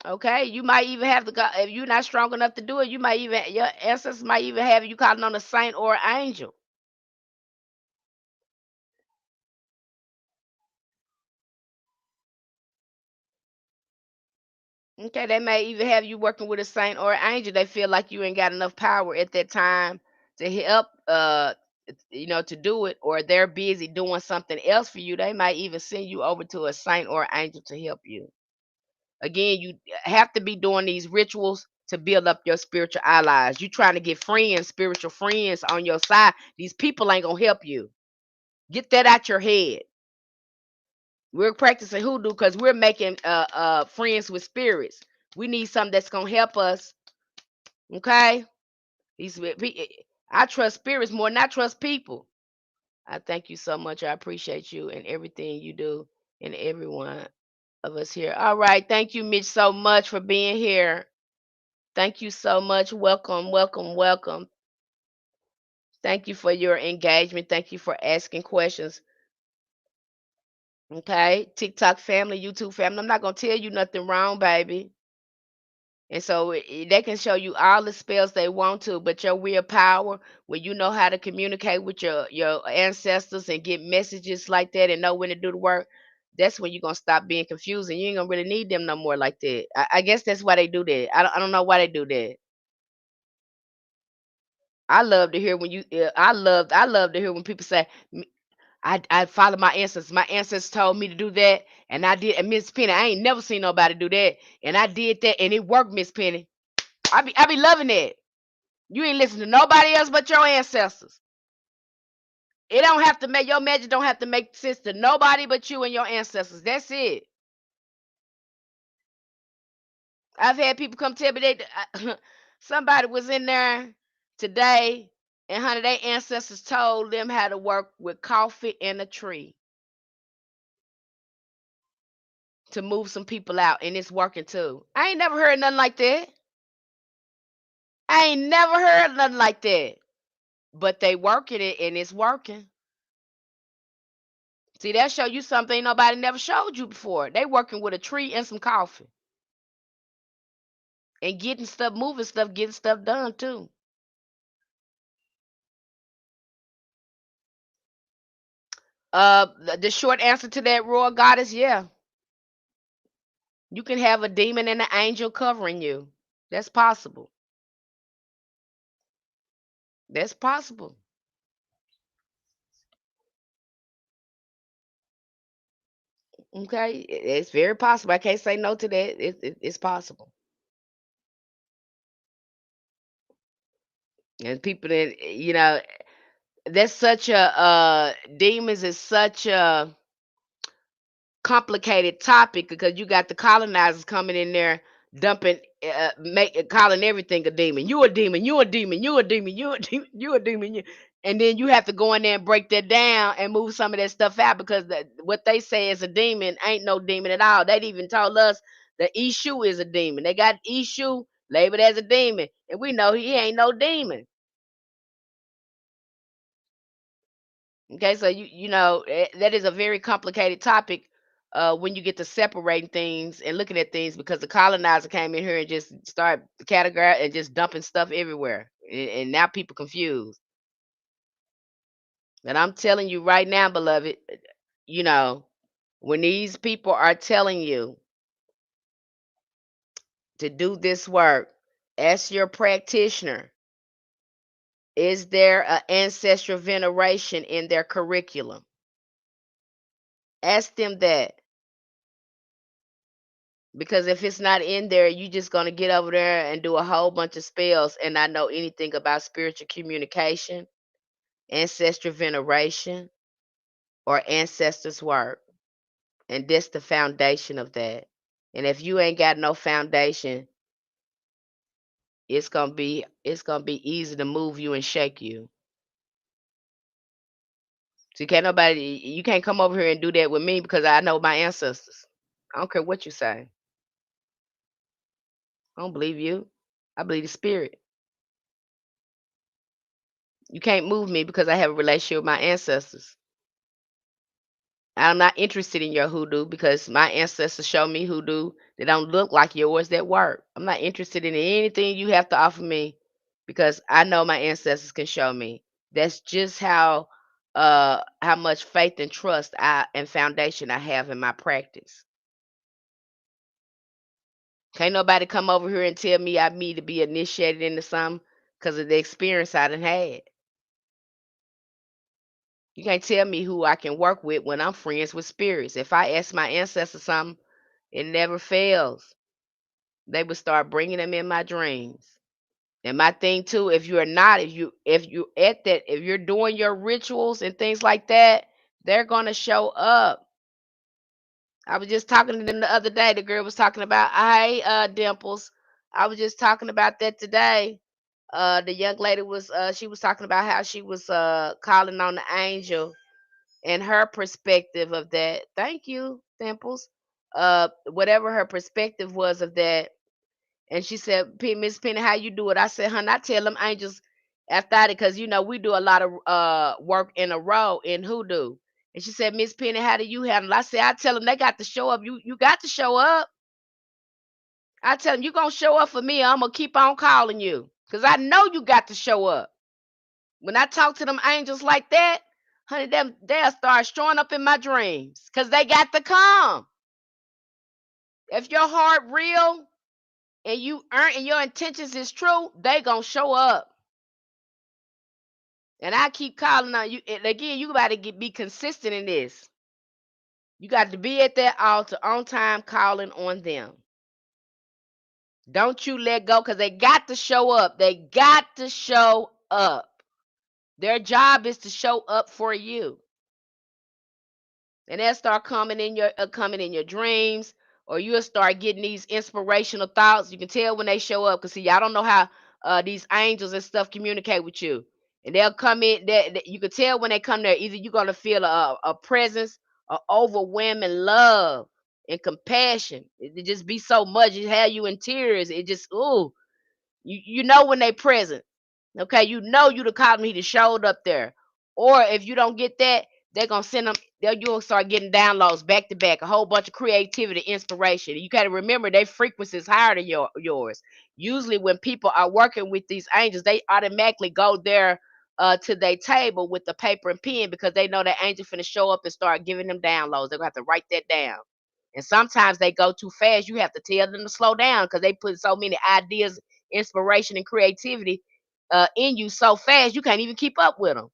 Okay, you might even have to go if you're not strong enough to do it. You might even your ancestors might even have you calling on a saint or an angel. Okay, they may even have you working with a saint or an angel. They feel like you ain't got enough power at that time to help, to do it, or they're busy doing something else for you. They might even send you over to a saint or angel to help you. Again, you have to be doing these rituals to build up your spiritual allies. You trying to get friends, spiritual friends on your side. These people ain't gonna help you. Get that out your head. We're practicing hoodoo because we're making friends with spirits. We need something that's gonna help us. Okay, I trust spirits more than I trust people. I thank you so much. I appreciate you and everything you do, and everyone of us here. All right, thank you, Mitch, so much for being here. Thank you so much. Welcome, welcome, welcome. Thank you for your engagement. Thank you for asking questions. Okay, TikTok family, YouTube family. I'm not gonna tell you nothing wrong, baby. And so they can show you all the spells they want to, but your real power, when you know how to communicate with your ancestors and get messages like that and know when to do the work, that's when you're gonna stop being confused and you ain't gonna really need them no more like that. I guess that's why they do that. I don't know why they do that. I love to hear when you. I love to hear when people say, I follow my ancestors. My ancestors told me to do that, and I did." And Miss Penny, I ain't never seen nobody do that, and I did that, and it worked, Miss Penny. I be loving that. You ain't listening to nobody else but your ancestors. It don't have to make your magic don't have to make sense to nobody but you and your ancestors. That's it. I've had people come tell me somebody was in there today, and honey, their ancestors told them how to work with coffee and a tree to move some people out, and it's working too. I ain't never heard nothing like that. I ain't never heard nothing like that. But they working it and it's working. See, that show you something ain't nobody never showed you before. They working with a tree and some coffee and getting stuff, moving stuff, getting stuff done too. The short answer to that, royal goddess, yeah. You can have a demon and an angel covering you. That's possible. That's possible. Okay, it's very possible. I can't say no to that. It's possible. And people that that's such a demons is such a complicated topic because you got the colonizers coming in there dumping calling everything a demon. You a demon, you a demon, you a demon, you a demon, you a demon. And then you have to go in there and break that down and move some of that stuff out because what they say is a demon ain't no demon at all. They even told us the Ishu is a demon. They got Ishu labeled as a demon, and we know he ain't no demon. Okay, so that is a very complicated topic when you get to separating things and looking at things because the colonizer came in here and just start categorizing and just dumping stuff everywhere, and now people confused. And I'm telling you right now, beloved, you know, when these people are telling you to do this work, ask your practitioner, is there an ancestral veneration in their curriculum? Ask them that. Because if it's not in there, you just gonna get over there and do a whole bunch of spells and not know anything about spiritual communication, ancestral veneration, or ancestors' work. And that's the foundation of that. And if you ain't got no foundation, it's gonna be easy to move you and shake you. So you can't come over here and do that with me because I know my ancestors. I don't care what you say. I don't believe you. I believe the spirit. You can't move me because I have a relationship with my ancestors. I'm not interested in your hoodoo because my ancestors show me hoodoo that don't look like yours that work. I'm not interested in anything you have to offer me because I know my ancestors can show me. That's just how much faith and trust and foundation I have in my practice. Can't nobody come over here and tell me I need to be initiated into something because of the experience I done had. You can't tell me who I can work with when I'm friends with spirits. If I ask my ancestors something, it never fails. They would start bringing them in my dreams. And my thing too, if you're not, if you at that, if you're doing your rituals and things like that, they're gonna show up. I was just talking to them the other day. The girl was talking about, hey, Dimples. I was just talking about that today. The young lady was she was talking about how she was calling on the angel and her perspective of that. Thank you, Dimples. Whatever her perspective was of that. And she said, Miss Penny, how you do it? I said, honey, I tell them angels after that because we do a lot of work in a row in hoodoo. And she said, Miss Penny, how do you handle it? I said, I tell them they got to show up. You got to show up. I tell them, you're going to show up for me. I'm going to keep on calling you because I know you got to show up. When I talk to them angels like that, honey, they'll start showing up in my dreams because they got to come. If your heart real and you earn and your intentions is true, they gonna show up. And I keep calling on you. And again, you got to be consistent in this. You got to be at that altar on time, calling on them. Don't you let go because they got to show up. They got to show up. Their job is to show up for you. And they'll start coming in your dreams, or you'll start getting these inspirational thoughts. You can tell when they show up, because see, y'all don't know how these angels and stuff communicate with you. And they'll come in you can tell when they come there, either you're gonna feel a presence, a overwhelming love and compassion. It just be so much, it have you in tears. It just, ooh, you know when they present. Okay, you know you the cosmic he that showed up there. Or if you don't get that, they're gonna send them. You'll start getting downloads back to back, a whole bunch of creativity, inspiration. You gotta remember their frequency is higher than yours. Usually, when people are working with these angels, they automatically go there to their table with the paper and pen, because they know that angel finna show up and start giving them downloads. They're gonna have to write that down. And sometimes they go too fast. You have to tell them to slow down, because they put so many ideas, inspiration, and creativity in you so fast you can't even keep up with them.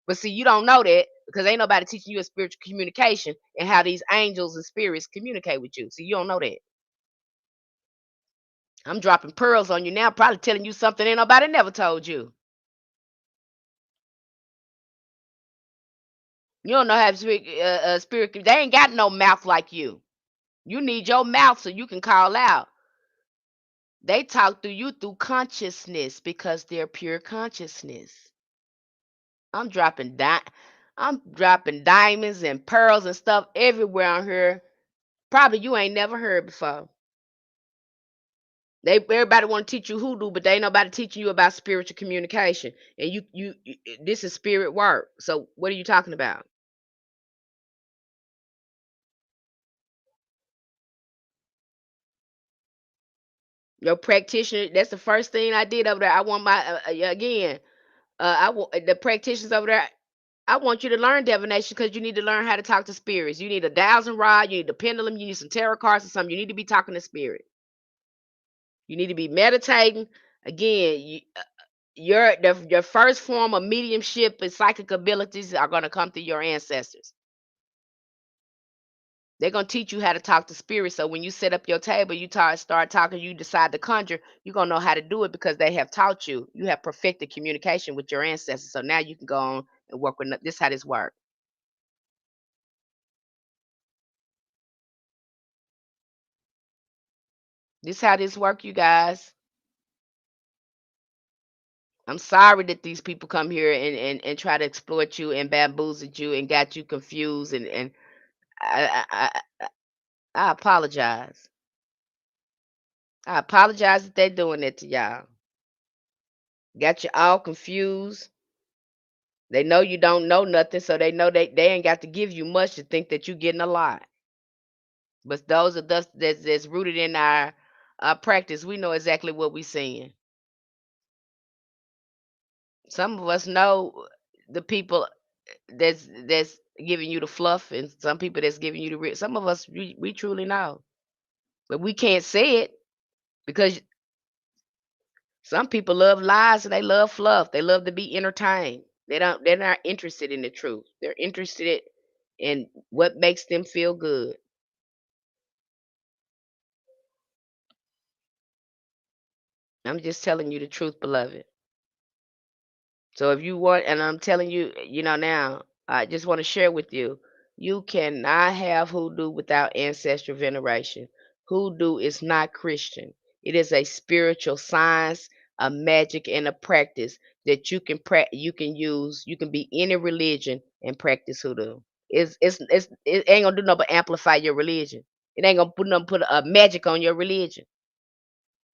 But see, you don't know that, because ain't nobody teaching you a spiritual communication and how these angels and spirits communicate with you. So you don't know that. I'm dropping pearls on you now, probably telling you something ain't nobody never told you. You don't know how to speak spirit. They ain't got no mouth like you. You need your mouth so you can call out. They talk through you through consciousness, because they're pure consciousness. I'm dropping di- I'm dropping diamonds and pearls and stuff everywhere on here. Probably you ain't never heard before. Everybody want to teach you hoodoo, but they ain't nobody teaching you about spiritual communication. And this is spirit work. So what are you talking about? Your practitioner. That's the first thing I did over there. I want my again. I want the practitioners over there. I want you to learn divination, because you need to learn how to talk to spirits. You need a dowsing rod. You need a pendulum. You need some tarot cards or something. You need to be talking to spirit. You need to be meditating. Again, your first form of mediumship and psychic abilities are going to come through your ancestors. They're going to teach you how to talk to spirits. So when you set up your table, you start talking, you decide to conjure, you're going to know how to do it, because they have taught you. You have perfected communication with your ancestors. So now you can go on and work with this. How this works. This how this work, you guys. I'm sorry that these people come here and try to exploit you and bamboozle you and got you confused, and I apologize. I apologize that they're doing it to y'all. Got you all confused. They know you don't know nothing, so they know they ain't got to give you much to think that you're getting a lot. But those of us that's rooted in our practice, we know exactly what we're seeing. Some of us know the people that's giving you the fluff, and some people that's giving you the real. Some of us we truly know, but we can't say it, because some people love lies and they love fluff. They love to be entertained. They're not interested in the truth. They're interested in what makes them feel good. I'm just telling you the truth, beloved. So if you want, and I'm telling you, now, I just want to share with you, you cannot have hoodoo without ancestral veneration. Hoodoo is not Christian. It is a spiritual science, a magic, and a practice that you can use. You can be any religion and practice hoodoo. It ain't gonna do nothing but amplify your religion. It ain't gonna put a magic on your religion.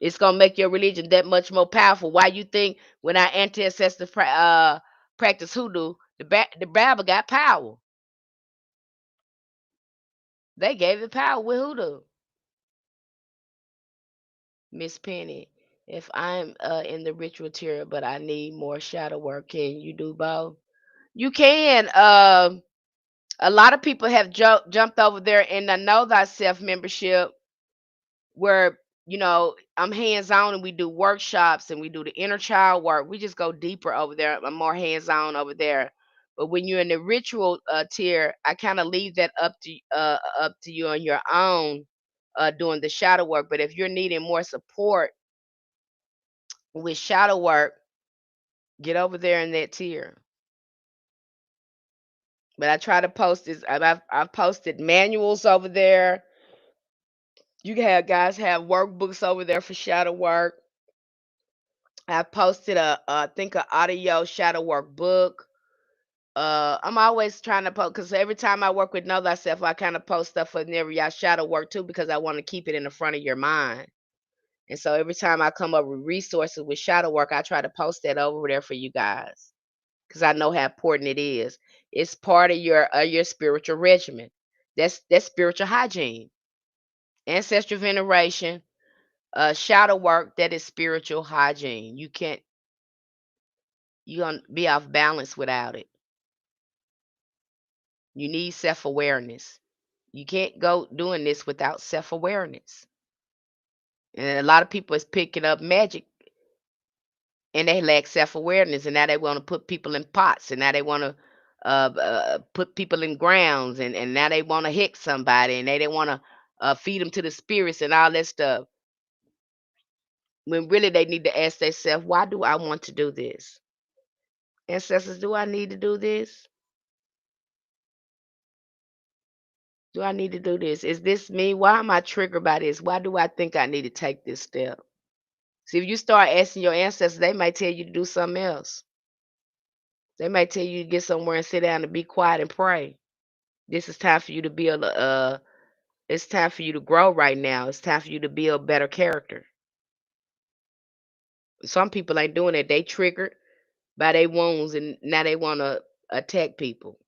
It's gonna make your religion that much more powerful. Why you think when our ancestors practice hoodoo, the Bible got power? They gave it power with hoodoo. Miss Penny, if I'm in the ritual tier, but I need more shadow work, can you do both? You can. A lot of people have jumped over there in the Know Thyself membership, where I'm hands on, and we do workshops and we do the inner child work. We just go deeper over there. I'm more hands on over there. But when you're in the ritual tier, I kind of leave that up to you on your own, doing the shadow work. But if you're needing more support with shadow work, get over there in that tier. But I try to post this. I've posted manuals over there. You can have guys have workbooks over there for shadow work. I posted I think a audio shadow work book. I'm always trying to post because every time I work with Know Thyself, I kind of post stuff for never y'all shadow work too because I want to keep it in the front of your mind. And so every time I come up with resources with shadow work, I try to post that over there for you guys because I know how important it is. It's part of your spiritual regimen. That's spiritual hygiene, ancestral veneration, shadow work. That is spiritual hygiene. You gonna be off balance without it. You need self awareness. You can't go doing this without self awareness. And a lot of people is picking up magic and they lack self awareness, and now they want to put people in pots, and now they want to put people in grounds, and now they want to hit somebody, and they want to feed them to the spirits and all that stuff. When really they need to ask themselves, why do I want to do this? Ancestors, do I need to do this? Do I need to do this? Is this me? Why am I triggered by this? Why do I think I need to take this step? See, if you start asking your ancestors, they might tell you to do something else. They might tell you to get somewhere and sit down and be quiet and pray. This is time for you to build it's time for you to grow right now. It's time for you to build better character. Some people ain't doing it. They triggered by their wounds and now they want to attack people.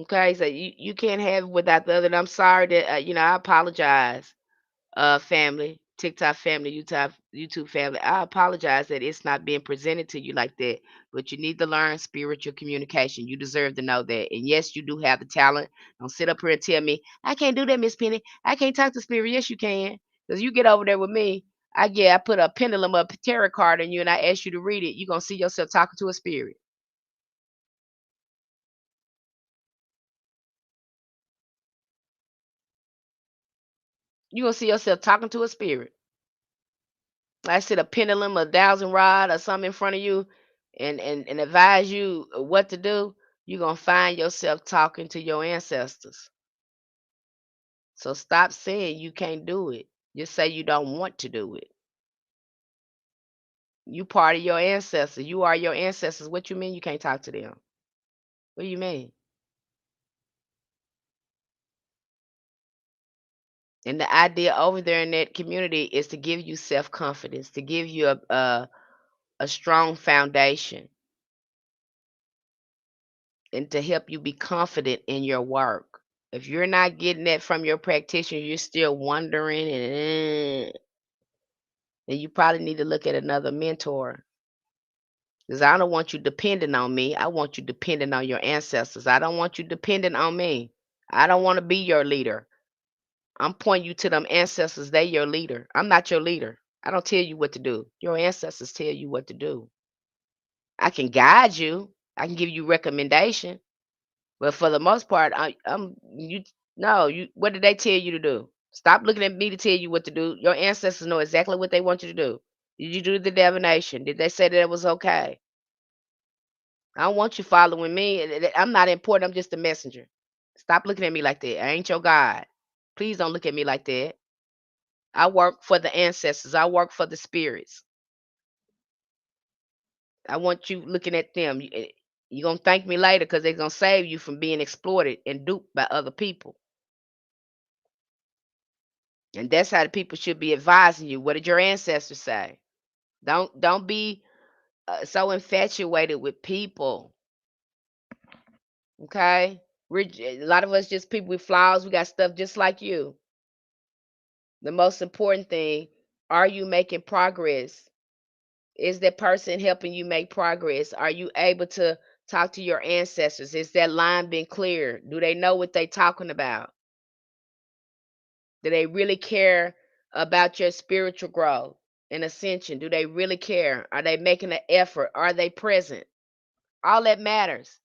Okay, so you can't have it without the other. And I'm sorry that I apologize, family, TikTok family, YouTube family. I apologize that it's not being presented to you like that. But you need to learn spiritual communication. You deserve to know that. And yes, you do have the talent. Don't sit up here and tell me I can't do that, Miss Penny. I can't talk to spirit. Yes, you can. Because you get over there with me. I put a pendulum up tarot card on you and I ask you to read it. You're gonna see yourself talking to a spirit. You're gonna see yourself talking to a spirit. I sit a pendulum, a thousand rod, or something in front of you, and advise you what to do, you're gonna find yourself talking to your ancestors. So stop saying you can't do it. Just say you don't want to do it. You part of your ancestors. You are your ancestors. What you mean you can't talk to them? What do you mean? And the idea over there in that community is to give you self confidence, to give you a strong foundation, and to help you be confident in your work. If you're not getting that from your practitioner, you're still wondering, and then you probably need to look at another mentor. Because I don't want you depending on me. I want you depending on your ancestors. I don't want you depending on me. I don't want to be your leader. I'm pointing you to them ancestors. They your leader. I'm not your leader. I don't tell you what to do. Your ancestors tell you what to do. I can guide you. I can give you recommendation. But for the most part, I'm you no, you what did they tell you to do? Stop looking at me to tell you what to do. Your ancestors know exactly what they want you to do. Did you do the divination? Did they say that it was okay? I don't want you following me. I'm not important. I'm just a messenger. Stop looking at me like that. I ain't your God. Please don't look at me like that. I work for the ancestors. I work for the spirits. I want you looking at them. You're going to thank me later because they're going to save you from being exploited and duped by other people. And that's how the people should be advising you. What did your ancestors say? Don't be so infatuated with people. Okay, a lot of us just people with flaws. We got stuff just like you. The most important thing: are you making progress? Is that person helping you make progress? Are you able to talk to your ancestors? Is that line been clear? Do they know what they talking about? Do they really care about your spiritual growth and ascension? Do they really care? Are they making an effort? Are they present? All that matters.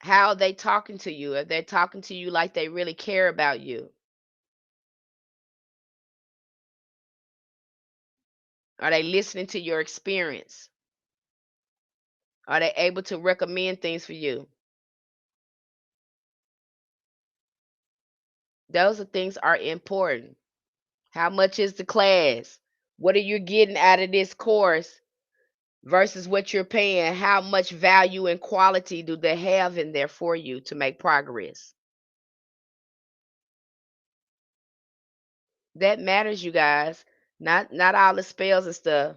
How are they talking to you? If they're talking to you like they really care about you. Are they listening to your experience? Are they able to recommend things for you? Those are things are important. How much is the class? What are you getting out of this course versus what you're paying? How much value and quality do they have in there for you to make progress? That matters, you guys. Not all the spells and stuff.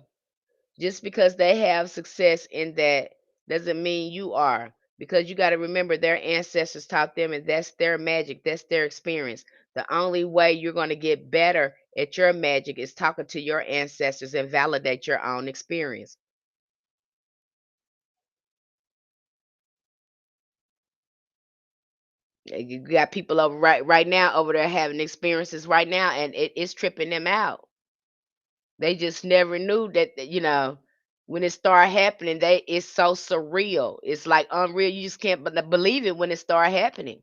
Just because they have success in that doesn't mean you are. Because you got to remember their ancestors taught them, and that's their magic, that's their experience. The only way you're going to get better at your magic is talking to your ancestors and validate your own experience. You got people over right now over there having experiences right now, and it's tripping them out. They just never knew that when it started happening, it's so surreal. It's like unreal. You just can't believe it when it started happening.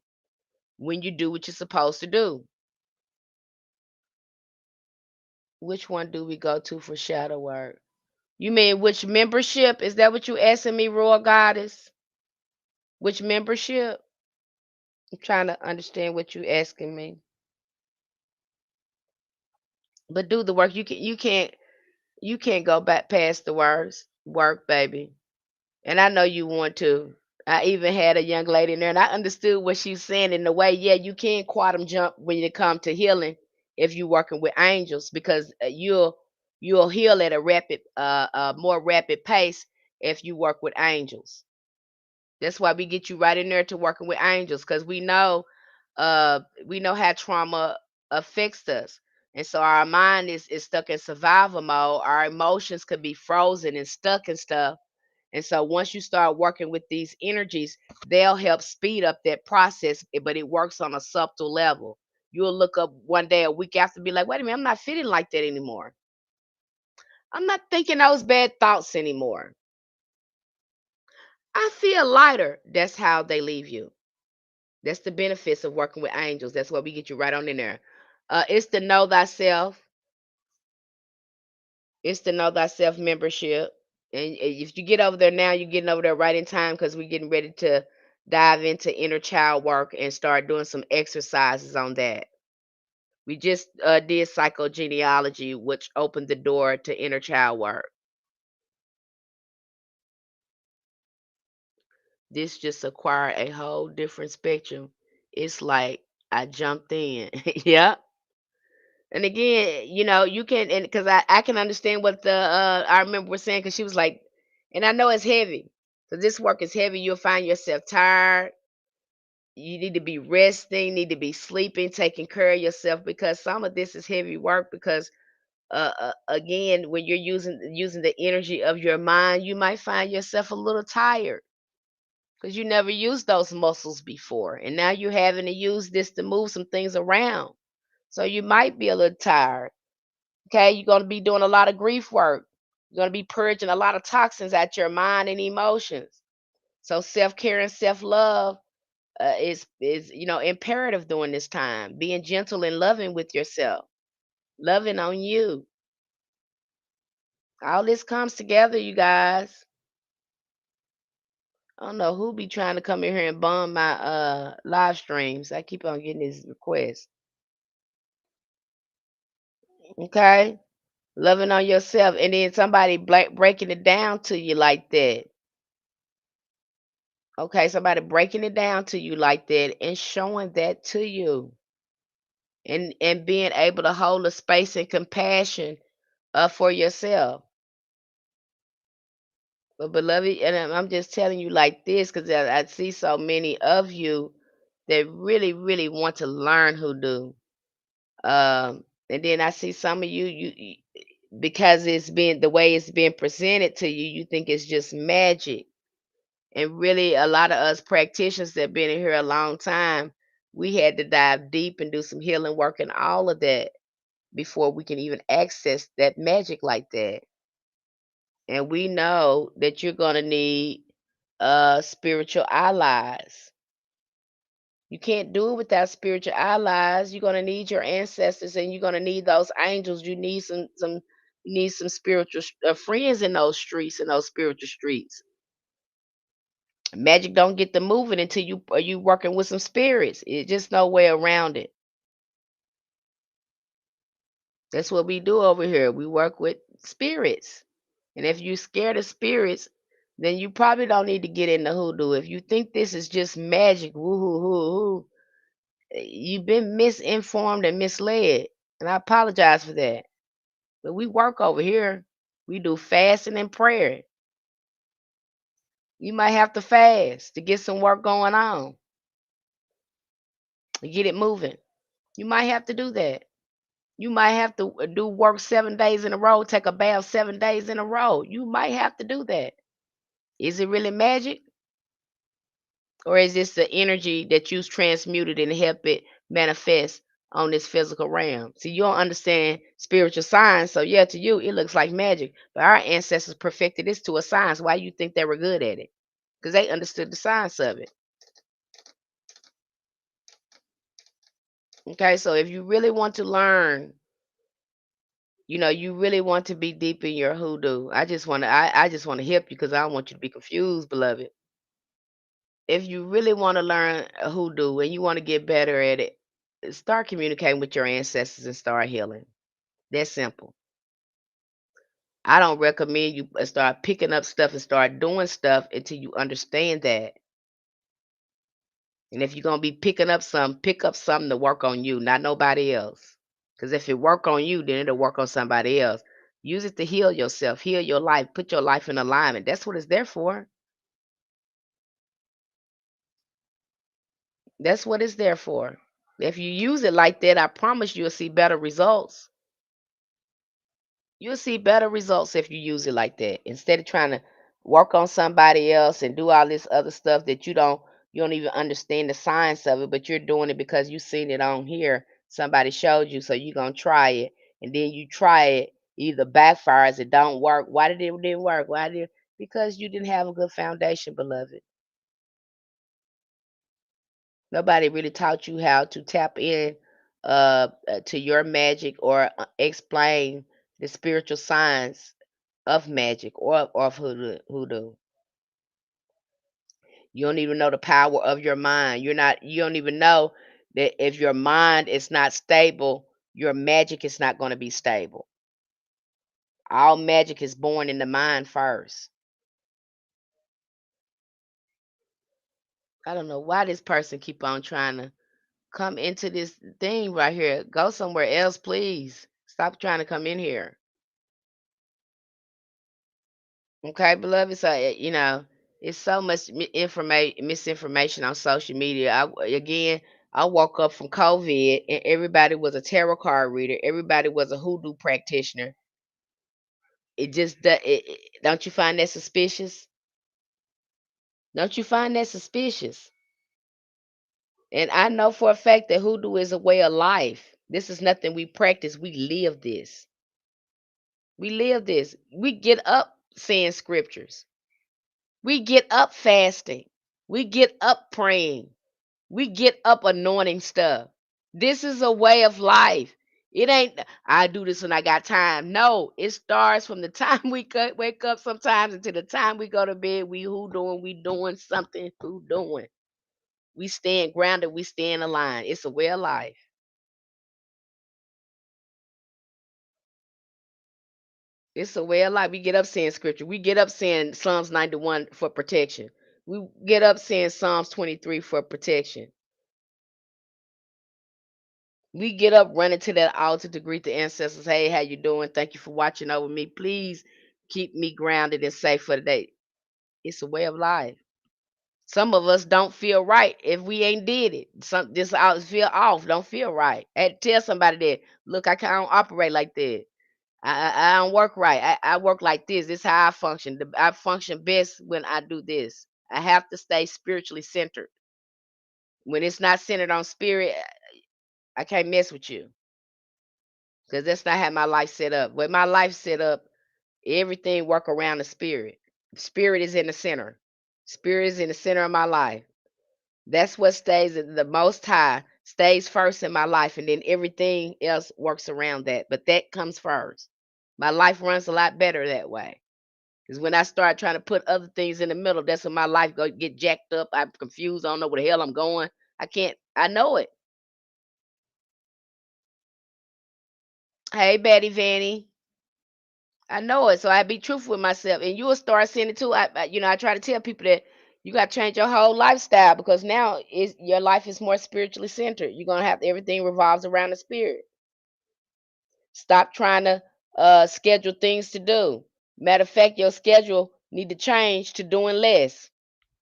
When you do what you're supposed to do. Which one do we go to for shadow work? You mean which membership? Is that what you asking me, Royal Goddess? Which membership? I'm trying to understand what you asking me. But do the work. You can't go back past the work, baby. And I know you want to. I even had a young lady in there, and I understood what she's saying in the way. Yeah, you can quantum jump when you come to healing if you're working with angels, because you'll heal at a more rapid pace if you work with angels. That's why we get you right in there to working with angels, because we know how trauma affects us. And so our mind is stuck in survival mode. Our emotions could be frozen and stuck and stuff, and so once you start working with these energies, they'll help speed up that process, but it works on a subtle level. You'll look up one day, a week after, be like, wait a minute, I'm not feeling like that anymore. I'm not thinking those bad thoughts anymore. I feel lighter. That's how they leave you. That's the benefits of working with angels. That's why we get you right on in there. It's the know thyself. It's the know thyself membership. And if you get over there now, you're getting over there right in time, because we're getting ready to dive into inner child work and start doing some exercises on that. We just did psychogenealogy, which opened the door to inner child work. This just acquired a whole different spectrum. It's like I jumped in. Yep. And again, you can, and because I can understand what I remember was saying, because she was like, and I know it's heavy. So this work is heavy. You'll find yourself tired. You need to be resting, need to be sleeping, taking care of yourself, because some of this is heavy work. Because again, when you're using the energy of your mind, you might find yourself a little tired because you never used those muscles before, and now you're having to use this to move some things around. So you might be a little tired. Okay, you're going to be doing a lot of grief work. You're going to be purging a lot of toxins out your mind and emotions. So self-care and self-love is imperative during this time. Being gentle and loving with yourself, loving on you. All this comes together, you guys. I don't know who be trying to come in here and bomb my live streams. I keep on getting these requests. Okay, loving on yourself, and then somebody breaking it down to you like that. Okay, somebody breaking it down to you like that and showing that to you, and being able to hold a space and compassion for yourself. But beloved, and I'm just telling you like this because I see so many of you that really, really want to learn hoodoo. And then I see some of because it's been the way it's been presented to you, you think it's just magic. And really, a lot of us practitioners that been in here a long time, we had to dive deep and do some healing work and all of that before we can even access that magic like that. And we know that you're gonna need spiritual allies. You can't do it without spiritual allies. You're gonna need your ancestors, and you're gonna need those angels. You need some You need some spiritual friends in those streets, in those spiritual streets. Magic don't get to moving until you working with some spirits. It's just no way around it. That's what we do over here. We work with spirits. And if you're scared of spirits, then you probably don't need to get into hoodoo. If you think this is just magic, woo hoo hoo hoo, you've been misinformed and misled. And I apologize for that. But we work over here. We do fasting and prayer. You might have to fast to get some work going on, to get it moving. You might have to do that. You might have to do work 7 days in a row, take a bath 7 days in a row. You might have to do that. Is it really magic? Or is this the energy that you've transmuted and help it manifest on this physical realm? See, you don't understand spiritual science, so yeah, to you it looks like magic. But our ancestors perfected this to a science. Why you think they were good at it? Because they understood the science of it. Okay, so if you really want to learn, you really want to be deep in your hoodoo. I just want to help you because I don't want you to be confused, beloved. If you really want to learn hoodoo and you want to get better at it, start communicating with your ancestors and start healing. That's simple. I don't recommend you start picking up stuff and start doing stuff until you understand that. And if you're gonna be picking up some, pick up something to work on you, not nobody else. Because if it work on you, then it'll work on somebody else. Use it to heal yourself, heal your life, put your life in alignment. That's what it's there for. That's what it's there for. If you use it like that, I promise you'll see better results. You'll see better results if you use it like that. Instead of trying to work on somebody else and do all this other stuff that you don't even understand the science of it, but you're doing it because you seen it on here. Somebody showed you, so you're gonna try it, and then you try it, either backfires, it don't work. Why did it didn't work? Why did Because you didn't have a good foundation, beloved. Nobody really taught you how to tap in to your magic or explain the spiritual science of magic or of hoodoo. You don't even know the power of your mind. You don't even know that if your mind is not stable, your magic is not going to be stable. All magic is born in the mind first. I don't know why this person keep on trying to come into this thing right here. Go somewhere else, please. Stop trying to come in here. Okay, beloved. So it's so much misinformation on social media. Again, I woke up from COVID, and everybody was a tarot card reader. Everybody was a hoodoo practitioner. Don't you find that suspicious? Don't you find that suspicious? And I know for a fact that hoodoo is a way of life. This is nothing we practice. We live this. We live this. We get up saying scriptures. We get up fasting. We get up praying. We get up anointing stuff. This is a way of life. It ain't I do this when I got time. No, it starts from the time wake up sometimes until the time we go to bed. We doing something, who doing. We stand grounded, we stand aligned. It's a way of life. It's a way of life. We get up saying scripture. We get up saying Psalms 91 for protection. We get up saying Psalms 23 for protection. We get up running to that altar to greet the ancestors. Hey, how you doing? Thank you for watching over me. Please keep me grounded and safe for the day. It's a way of life. Some of us don't feel right if we ain't did it. Some just out feel off, don't feel right. I had to tell somebody that. Look, I can't operate like that. I don't work right. I work like this. This is how I function. I function best when I do this. I have to stay spiritually centered. When it's not centered on spirit, I can't mess with you. Because that's not how my life set up. When my life set up, everything work around the spirit. Spirit is in the center. Spirit is in the center of my life. That's what stays the most high, stays first in my life, and then everything else works around that. But that comes first. My life runs a lot better that way. Because when I start trying to put other things in the middle, that's when my life go get jacked up. I'm confused. I don't know where the hell I'm going. I can't. I know it. Hey, Betty Vanny. I know it. So I be truthful with myself, and you will start seeing it too. I try to tell people that you got to change your whole lifestyle because now is your life is more spiritually centered. You're gonna have everything revolves around the spirit. Stop trying to schedule things to do. Matter of fact, your schedule need to change to doing less.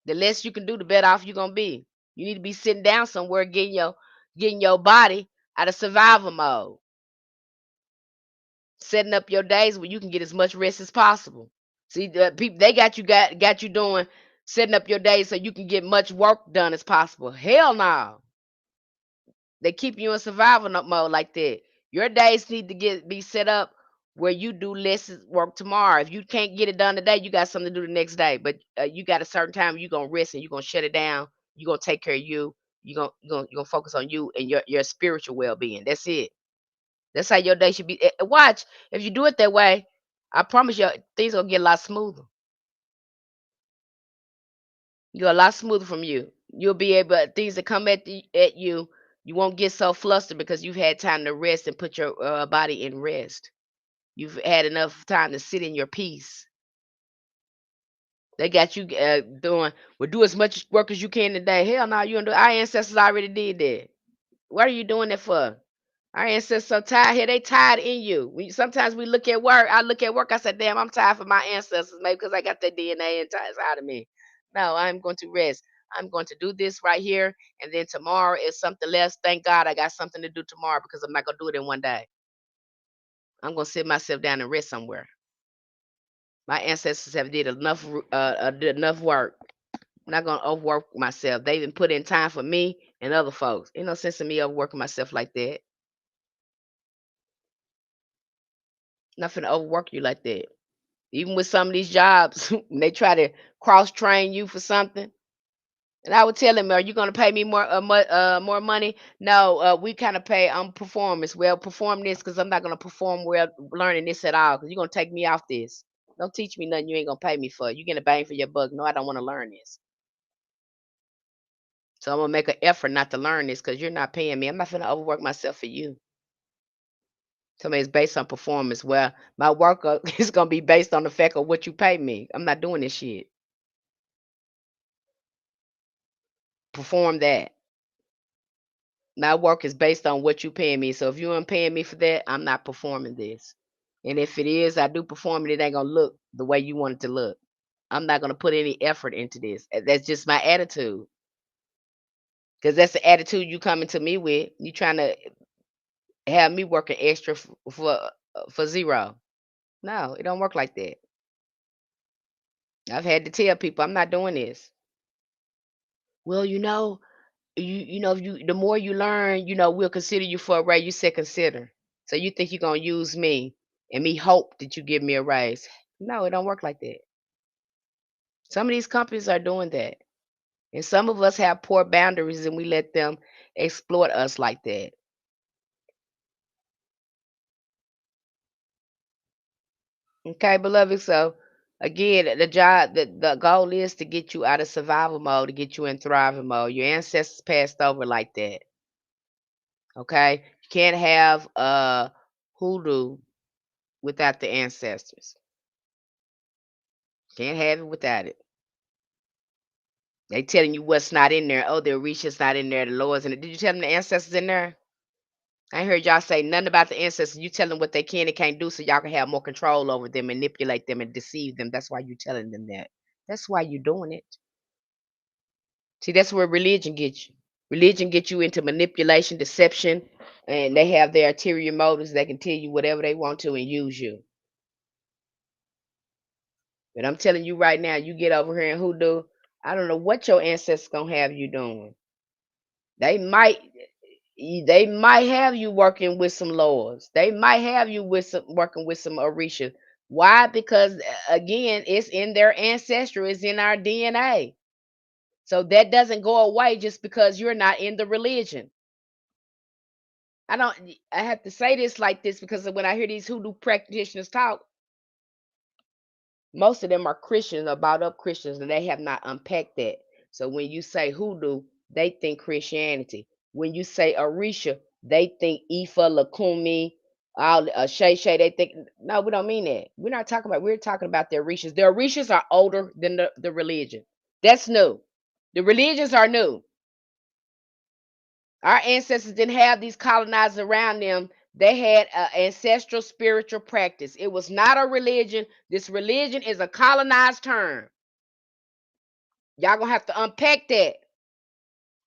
The less you can do, the better off you're gonna be. You need to be sitting down somewhere, getting your body out of survival mode, setting up your days where you can get as much rest as possible. See, the people they got you doing setting up your days so you can get much work done as possible. Hell no, they keep you in survival mode like that. Your days need to be set up where you do less work tomorrow. If you can't get it done today, you got something to do the next day. But you got a certain time you're gonna rest and you're gonna shut it down. You're gonna take care of you. You're gonna focus on you and your spiritual well being. That's it. That's how your day should be. Watch if you do it that way. I promise you, things gonna get a lot smoother. You're a lot smoother from you. You'll be able things that come at you. You won't get so flustered because you've had time to rest and put your body in rest. You've had enough time to sit in your peace. They got you doing well. Do as much work as you can today. Hell no, you don't do. Our ancestors already did that. What are you doing that for? Our ancestors so tired here. They tired in you. Sometimes we look at work. I look at work. I said, "Damn, I'm tired for my ancestors. Maybe because I got that DNA inside of me." No, I'm going to rest. I'm going to do this right here, and then tomorrow is something less. Thank God I got something to do tomorrow because I'm not gonna do it in one day. I'm gonna sit myself down and rest somewhere. My ancestors have did enough work. I'm not gonna overwork myself. They even put in time for me and other folks. Ain't no sense in me overworking myself like that. Not finna overwork you like that. Even with some of these jobs, when they try to cross train you for something, and I would tell them, "Are you gonna pay me more money?" No, we kind of pay performance. Well, perform this because I'm not gonna perform well learning this at all because you're gonna take me off this. Don't teach me nothing you ain't gonna pay me for. You get a bang for your buck. No, I don't want to learn this. So I'm gonna make an effort not to learn this because you're not paying me. I'm not gonna overwork myself for you. Tell me it's based on performance. Well, my work is gonna be based on the fact of what you pay me. I'm not doing this shit. Perform that. My work is based on what you paying me. So if you aren't paying me for that, I'm not performing this. And if it is, I do perform it, it ain't gonna look the way you want it to look. I'm not gonna put any effort into this. That's just my attitude. Because that's the attitude you coming to me with. You trying to have me working extra for zero. No, it don't work like that. I've had to tell people I'm not doing this. Well, the more you learn, we'll consider you for a raise. You said consider. So you think you're gonna use me and me hope that you give me a raise. No, it don't work like that. Some of these companies are doing that. And some of us have poor boundaries and we let them exploit us like that. Okay, beloved. So again, the goal is to get you out of survival mode, to get you in thriving mode. Your ancestors passed over like that. Okay? You can't have hoodoo without the ancestors. Can't have it without it. They telling you what's not in there. Oh, the Orishas not in there, the lwas in it. Did you tell them the ancestors in there? I ain't heard y'all say nothing about the ancestors. You tell them what they can and can't do so y'all can have more control over them, manipulate them, and deceive them. That's why you telling them that. That's why you doing it. See, that's where religion gets you. Religion gets you into manipulation, deception, and they have their ulterior motives. They can tell you whatever they want to and use you. But I'm telling you right now, you get over here in hoodoo, I don't know what your ancestors gonna have you doing. They might they might have you working with some lords. They might have you working with some Orishas. Why? Because again, it's in their ancestry, it's in our DNA. So that doesn't go away just because you're not in the religion. I don't. I have to say this like this because when I hear these hoodoo practitioners talk, most of them are Christians, about up Christians, and they have not unpacked that. So when you say hoodoo, they think Christianity. When you say Orisha, they think Ifa, Lakumi, all Shay Shay. They think no, we don't mean that. We're talking about the Orishas. The Orishas are older than the religion. That's new. The religions are new. Our ancestors didn't have these colonizers around them. They had an ancestral spiritual practice. It was not a religion. This religion is a colonized term. Y'all gonna have to unpack that.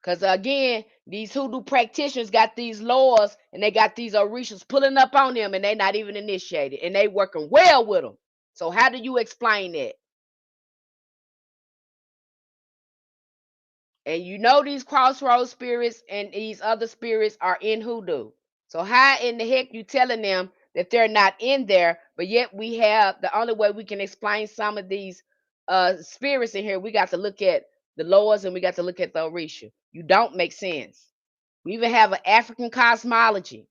Because again, these hoodoo practitioners got these laws and they got these Orishas pulling up on them and they not even initiated. And they working well with them. So how do you explain that? And you know these crossroads spirits and these other spirits are in hoodoo. So how in the heck you telling them that they're not in there, but yet we have the only way we can explain some of these spirits in here, we got to look at the lwas and we got to look at the Orisha. You don't make sense. We even have an African cosmology.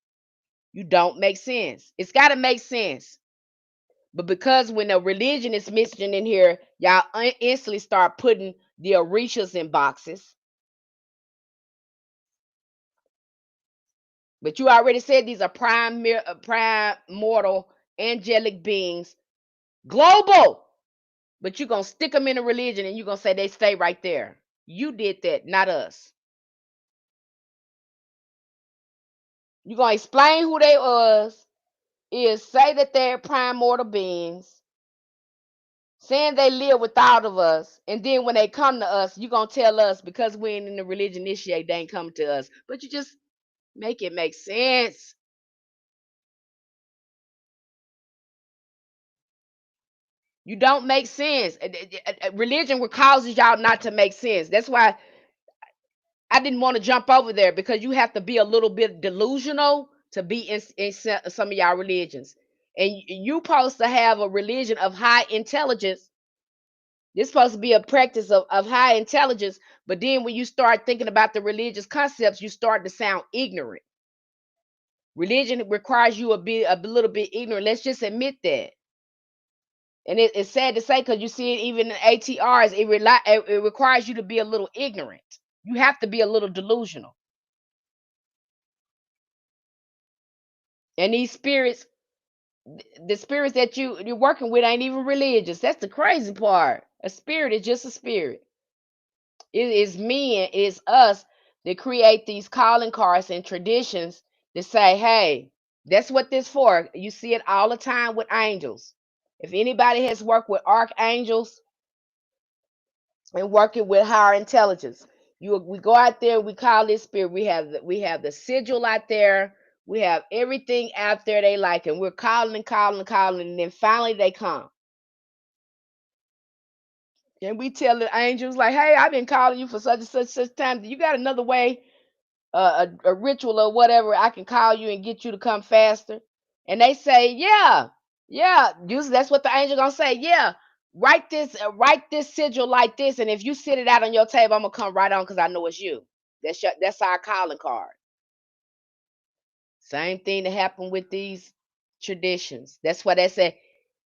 You don't make sense. It's got to make sense. But because when a religion is mentioned in here, y'all instantly start putting the Orishas in boxes. But you already said these are prime mortal angelic beings, global. But you're going to stick them in a religion and you're going to say they stay right there. You did that, not us. You're going to explain who they was, is say that they're prime mortal beings, saying they live without of us, and then when they come to us, you're going to tell us because we ain't in the religion initiate, they ain't coming to us. But you just make it make sense. You don't make sense. Religion will causes y'all not to make sense. That's why I didn't want to jump over there because you have to be a little bit delusional to be in some of y'all religions. And you supposed to have a religion of high intelligence. This supposed to be a practice of high intelligence. But then when you start thinking about the religious concepts, you start to sound ignorant. Religion requires you to be a little bit ignorant. Let's just admit that. And it's sad to say because you see it even in ATRs, it requires you to be a little ignorant. You have to be a little delusional. And these spirits, the spirits that you're working with ain't even religious. That's the crazy part. A spirit is just a spirit. It is men, it is us that create these calling cards and traditions that say, hey, that's what this for. You see it all the time with angels. If anybody has worked with archangels and working with higher intelligence, we go out there, we call this spirit. We have the sigil out there. We have everything out there they like, and we're calling and calling and calling, and then finally they come. And we tell the angels like, "Hey, I've been calling you for such and such time. You got another way, a ritual or whatever? I can call you and get you to come faster." And they say, "Yeah, yeah." Usually that's what the angel gonna say. Yeah, write this sigil like this, and if you sit it out on your table, I'm gonna come right on because I know it's you. That's our calling card. Same thing that happened with these traditions. That's why they say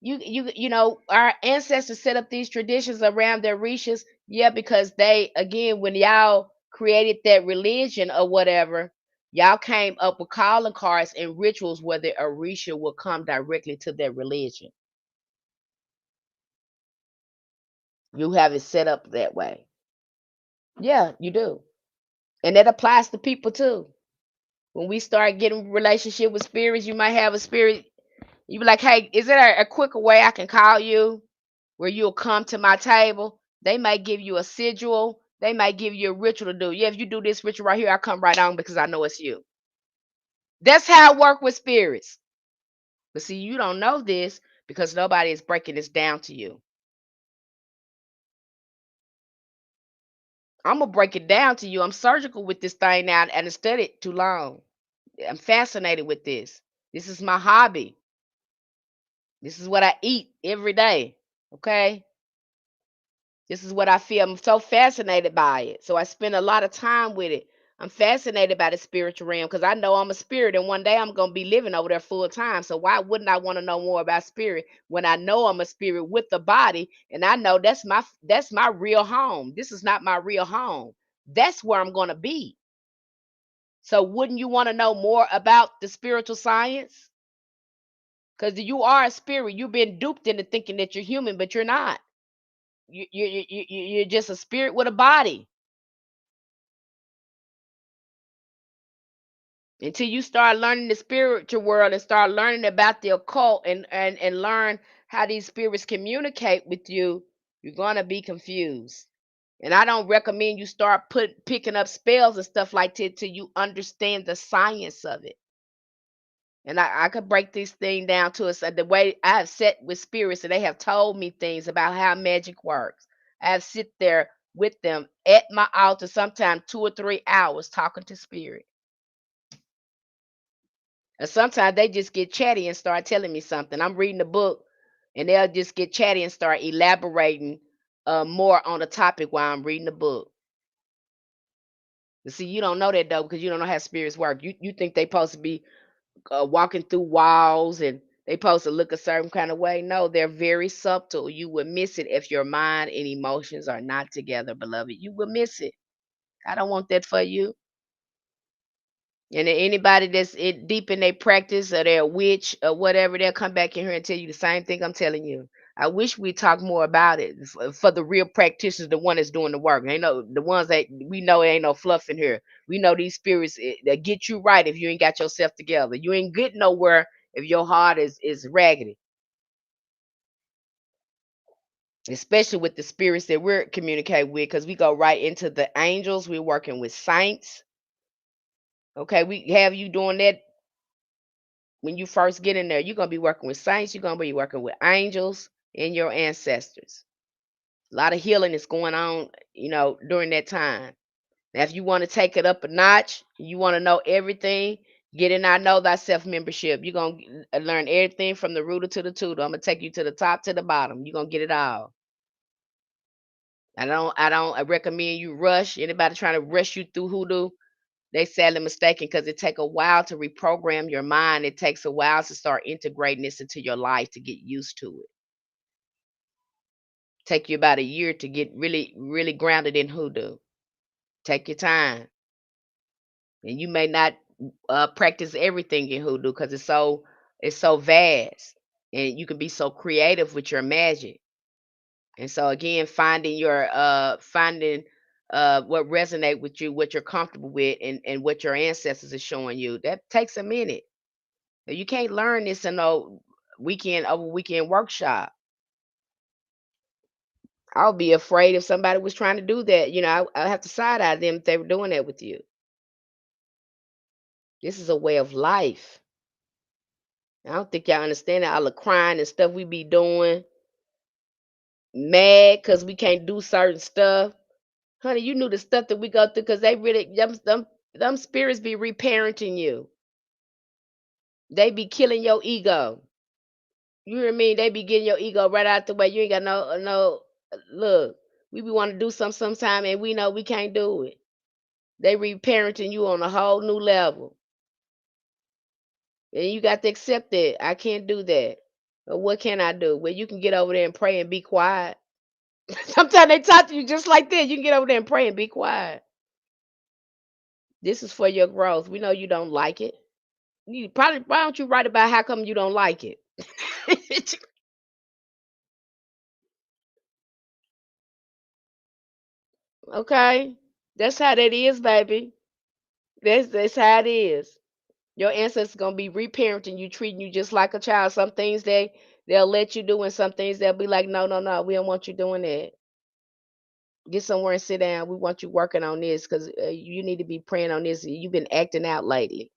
you know our ancestors set up these traditions around their rishas. Yeah, because they again when y'all created that religion or whatever, y'all came up with calling cards and rituals where the orisha will come directly to their religion. You have it set up that way. Yeah, you do, and that applies to people too. When we start getting relationship with spirits, you might have a spirit. You be like, hey, is there a quicker way I can call you where you'll come to my table? They might give you a sigil. They might give you a ritual to do. Yeah, if you do this ritual right here, I come right on because I know it's you. That's how I work with spirits. But see, you don't know this because nobody is breaking this down to you. I'm gonna break it down to you. I'm surgical with this thing now and I studied too long. I'm fascinated with this. This is my hobby. This is what I eat every day. Okay. This is what I feel. I'm so fascinated by it. So I spend a lot of time with it. I'm fascinated by the spiritual realm because I know I'm a spirit, and one day I'm gonna be living over there full time. So why wouldn't I want to know more about spirit when I know I'm a spirit with the body, and I know that's my real home. This is not my real home. That's where I'm gonna be. So wouldn't you want to know more about the spiritual science? Because you are a spirit. You've been duped into thinking that you're human, but you're not. You're just a spirit with a body. Until you start learning the spiritual world and start learning about the occult and learn how these spirits communicate with you, you're gonna be confused. And I don't recommend you start picking up spells and stuff like that till you understand the science of it. And I could break this thing down to us the way I have sat with spirits and they have told me things about how magic works. I have sit there with them at my altar, sometimes 2 or 3 hours talking to spirit. And sometimes they just get chatty and start telling me something. I'm reading a book and they'll just get chatty and start elaborating more on the topic while I'm reading the book. But see, you don't know that though because you don't know how spirits work. You think they supposed to be walking through walls and they supposed to look a certain kind of way. No, they're very subtle. You will miss it if your mind and emotions are not together, beloved. You will miss it. I don't want that for you. And then anybody that's deep in their practice or they're a witch or whatever, they'll come back in here and tell you the same thing I'm telling you. I wish we talk more about it for the real practitioners, the one that's doing the work. Ain't no the ones that we know ain't no fluff in here. We know these spirits that get you right if you ain't got yourself together. You ain't getting nowhere if your heart is raggedy. Especially with the spirits that we're communicating with, because we go right into the angels. We're working with saints. Okay, we have you doing that when you first get in there. You're gonna be working with saints, you're gonna be working with angels and your ancestors. A lot of healing is going on, during that time. Now, if you want to take it up a notch, you want to know everything, get in our Know Thyself membership. You're gonna learn everything from the rooter to the tutor. I'm gonna take you to the top to the bottom. You're gonna get it all. I recommend you rush. Anybody trying to rush you through hoodoo, they sadly mistaken because it take a while to reprogram your mind. It takes a while to start integrating this into your life to get used to it. Take you about a year to get really, really grounded in hoodoo. Take your time, and you may not practice everything in hoodoo because it's so vast, and you can be so creative with your magic. And so again, finding what resonate with you, what you're comfortable with, and what your ancestors are showing you. That takes a minute. You can't learn this in no weekend workshop. I would be afraid if somebody was trying to do that. I have to side eye them if they were doing that with you. This is a way of life. I don't think y'all understand that all the crying and stuff we be doing, mad because we can't do certain stuff. Honey, you knew the stuff that we go through because they really them spirits be reparenting you. They be killing your ego. You hear me? They be getting your ego right out the way. You ain't got no look. We be want to do something sometime and we know we can't do it. They reparenting you on a whole new level. And you got to accept that. I can't do that. But what can I do? Well, you can get over there and pray and be quiet. Sometimes they talk to you just like that. You can get over there and pray and be quiet. This is for your growth. We know you don't like it. You probably why don't you write about how come you don't like it? Okay. That's how that is, baby. That's how it is. Your ancestors gonna be reparenting you, treating you just like a child. Some things they'll let you do, and some things they'll be like, no, no, no, we don't want you doing that. Get somewhere and sit down. We want you working on this because you need to be praying on this. You've been acting out lately.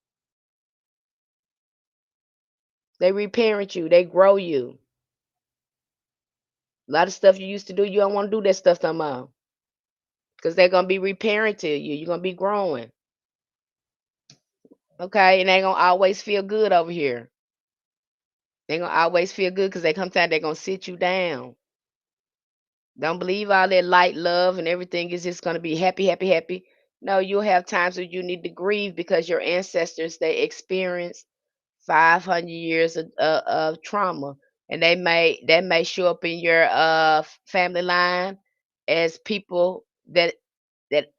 They reparent you. They grow you. A lot of stuff you used to do, you don't want to do that stuff no more because they're gonna be reparenting you. You're gonna be growing, okay? And they gonna always feel good over here. They gonna always feel good because they come time they're gonna sit you down. Don't believe all that light, love, and everything is just gonna be happy, happy, happy. No, you'll have times where you need to grieve because your ancestors they experienced 500 years of trauma, and they may show up in your family line as people that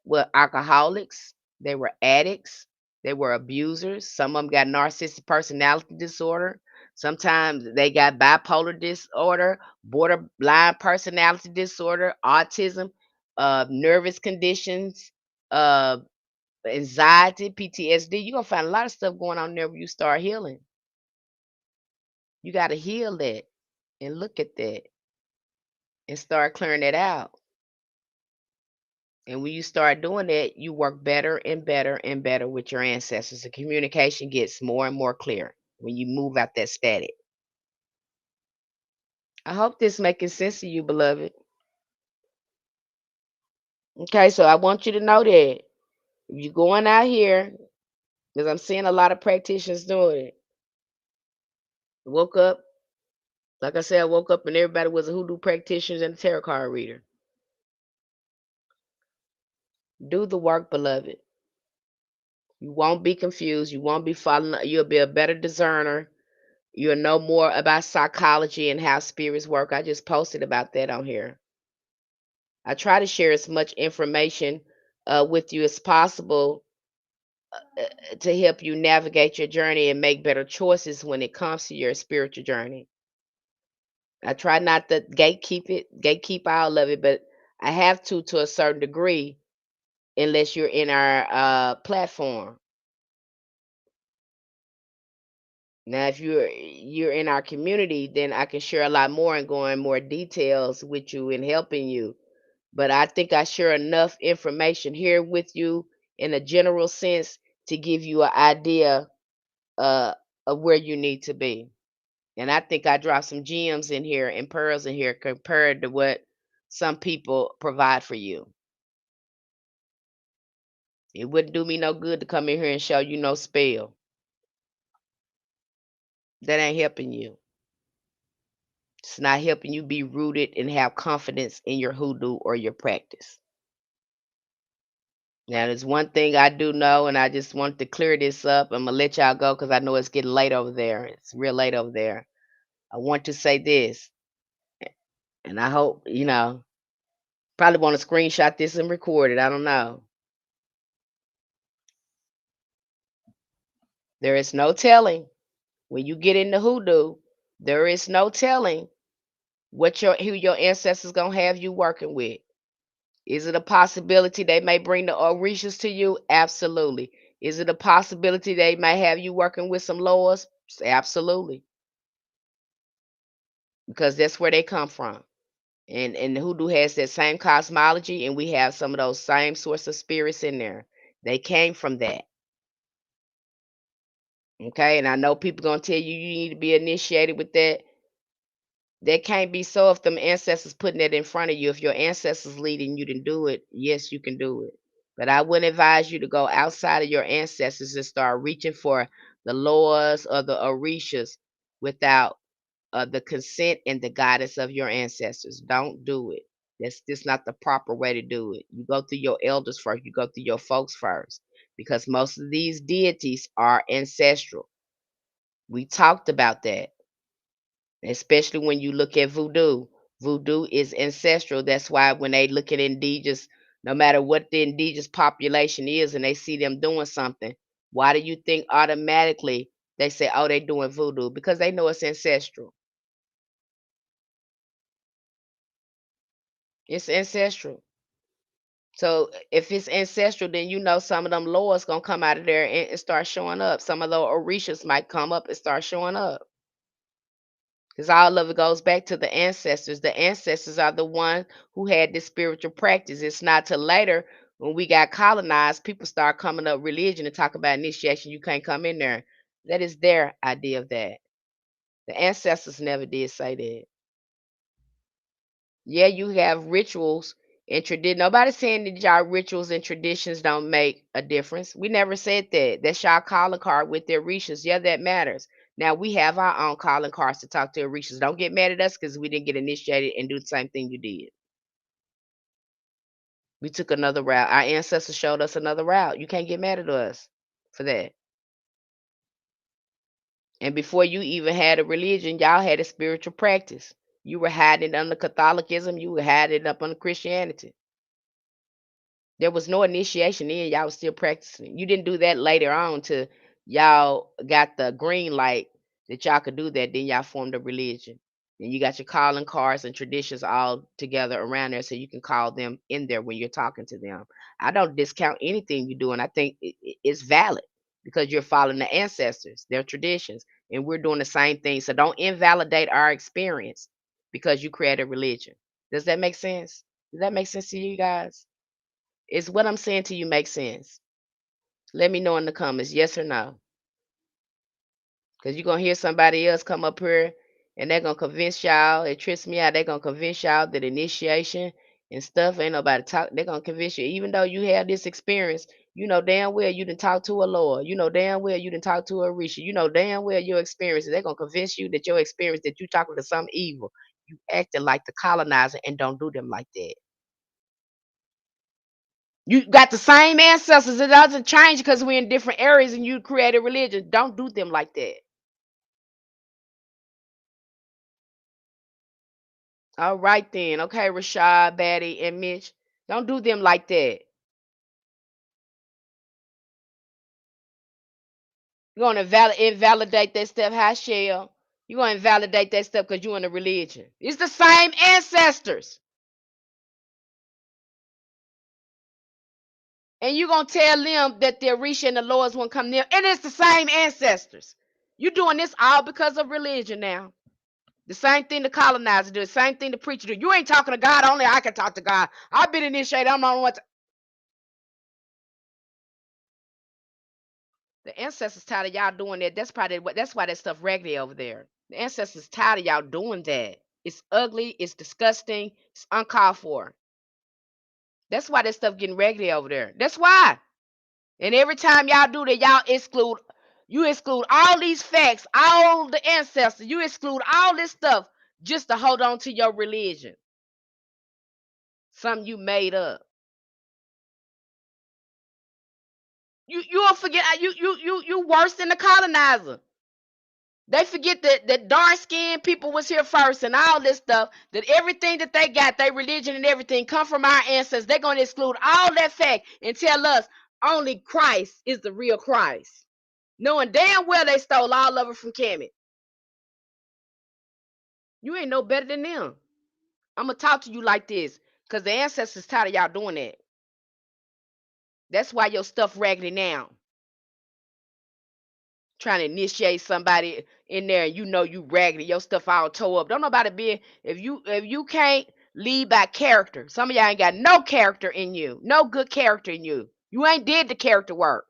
were alcoholics, they were addicts, they were abusers. Some of them got narcissistic personality disorder. Sometimes they got bipolar disorder, borderline personality disorder, autism, nervous conditions, uh, anxiety, PTSD. You're gonna find a lot of stuff going on there when you start healing. You got to heal that and look at that and start clearing it out. And when you start doing that, you work better and better and better with your ancestors. The communication gets more and more clear when you move out that static. I hope this making sense to you, beloved. Okay, so I want you to know that if you're going out here, because I'm seeing a lot of practitioners doing it. Woke up, like I said, I woke up and everybody was a hoodoo practitioner and a tarot card reader. Do the work, beloved. You won't be confused. You won't be following. You'll be a better discerner. You'll know more about psychology and how spirits work. I just posted about that on here. I try to share as much information with you as possible to help you navigate your journey and make better choices when it comes to your spiritual journey. I try not to gatekeep all of it, but I have to a certain degree, unless you're in our platform. Now, if you're in our community, then I can share a lot more and go in more details with you and helping you. But I think I share enough information here with you in a general sense to give you an idea uh, of where you need to be. And I think I dropped some gems in here and pearls in here compared to what some people provide for you. It wouldn't do me no good to come in here and show you no spell. That ain't helping you. It's not helping you be rooted and have confidence in your hoodoo or your practice. Now, there's one thing I do know, and I just want to clear this up. I'm gonna let y'all go because I know it's getting late over there. It's real late over there. I want to say this, and I hope probably want to screenshot this and record it. I don't know. There is no telling when you get into hoodoo. There is no telling who your ancestors gonna have you working with. Is it a possibility they may bring the Orishas to you? Absolutely. Is it a possibility they may have you working with some lwas? Absolutely. Because that's where they come from. And hoodoo has that same cosmology, and we have some of those same sorts of spirits in there. They came from that. Okay, and I know people gonna tell you you need to be initiated with that. That can't be so if them ancestors putting that in front of you. If your ancestors leading you to do it, yes, you can do it. But I wouldn't advise you to go outside of your ancestors and start reaching for the lwas or the orishas without the consent and the guidance of your ancestors. Don't do it. That's just not the proper way to do it. You go through your elders first. You go through your folks first, because most of these deities are ancestral. We talked about that, especially when you look at voodoo. Voodoo is ancestral. That's why when they look at indigenous, no matter what the indigenous population is, and they see them doing something, why do you think automatically they say, oh, they're doing voodoo? Because they know it's ancestral. It's ancestral. So if it's ancestral, then you know some of them lords gonna come out of there and start showing up. Some of the orishas might come up and start showing up. Because all of it goes back to the ancestors. The ancestors are the one who had this spiritual practice. It's not till later when we got colonized, people start coming up religion and talk about initiation. You can't come in there. That is their idea of that. The ancestors never did say that. Yeah, you have rituals and tradition. Nobody's saying that y'all rituals and traditions don't make a difference. We never said that. That's y'all calling card with their Orishas. Yeah, that matters. Now we have our own calling cards to talk to Orishas. Don't get mad at us because we didn't get initiated and do the same thing you did. We took another route. Our ancestors showed us another route. You can't get mad at us for that. And before you even had a religion, y'all had a spiritual practice. You were hiding under Catholicism. You were hiding up under Christianity. There was no initiation then. Y'all was still practicing. You didn't do that later on till y'all got the green light that y'all could do that. Then y'all formed a religion. And you got your calling cards and traditions all together around there so you can call them in there when you're talking to them. I don't discount anything you do, and I think it's valid because you're following the ancestors, their traditions, and we're doing the same thing. So don't invalidate our experience because you create a religion. Does that make sense? Does that make sense to you guys? Is what I'm saying to you make sense? Let me know in the comments, yes or no. Because you're gonna hear somebody else come up here and they're gonna convince y'all, it trips me out, they're gonna convince y'all that initiation and stuff ain't nobody talk, they're gonna convince you, even though you have this experience, you know damn well you didn't talk to a Lord, you know damn well you didn't talk to a Orisha, you know damn well your experience, they're gonna convince you that your experience that you talking to some evil. You acting like the colonizer and don't do them like that. You got the same ancestors. It doesn't change because we're in different areas and you create a religion. Don't do them like that. All right then. Okay, Rashad, Batty, and Mitch. Don't do them like that. You're gonna invalidate that stuff. How shell? You're gonna invalidate that stuff because you're in a religion. It's the same ancestors. And you're gonna tell them that the Orisha and the Lords won't come near. And it's the same ancestors. You're doing this all because of religion now. The same thing the colonizer do. The same thing the preacher do. You ain't talking to God. Only I can talk to God. I've been initiated. I'm on what the ancestors tired of y'all doing that. That's probably what. That's why that stuff raggedy over there. The ancestors tired of y'all doing that. It's ugly. It's disgusting. It's uncalled for. That's why that stuff getting raggedy over there. That's why. And every time y'all do that, y'all exclude. You exclude all these facts, all the ancestors. You exclude all this stuff just to hold on to your religion. Something you made up. You'll forget you worse than the colonizer. They forget that dark skinned people was here first and all this stuff. That everything that they got, their religion and everything, come from our ancestors. They're gonna exclude all that fact and tell us only Christ is the real Christ, knowing damn well they stole all of it from Kemet. You ain't no better than them. I'm gonna talk to you like this, cause the ancestors tired of y'all doing that. That's why your stuff raggedy now. Trying to initiate somebody in there and you know you raggedy, your stuff all tore up. Don't nobody be if you can't lead by character. Some of y'all ain't got no character in you, no good character in you. You ain't did the character work.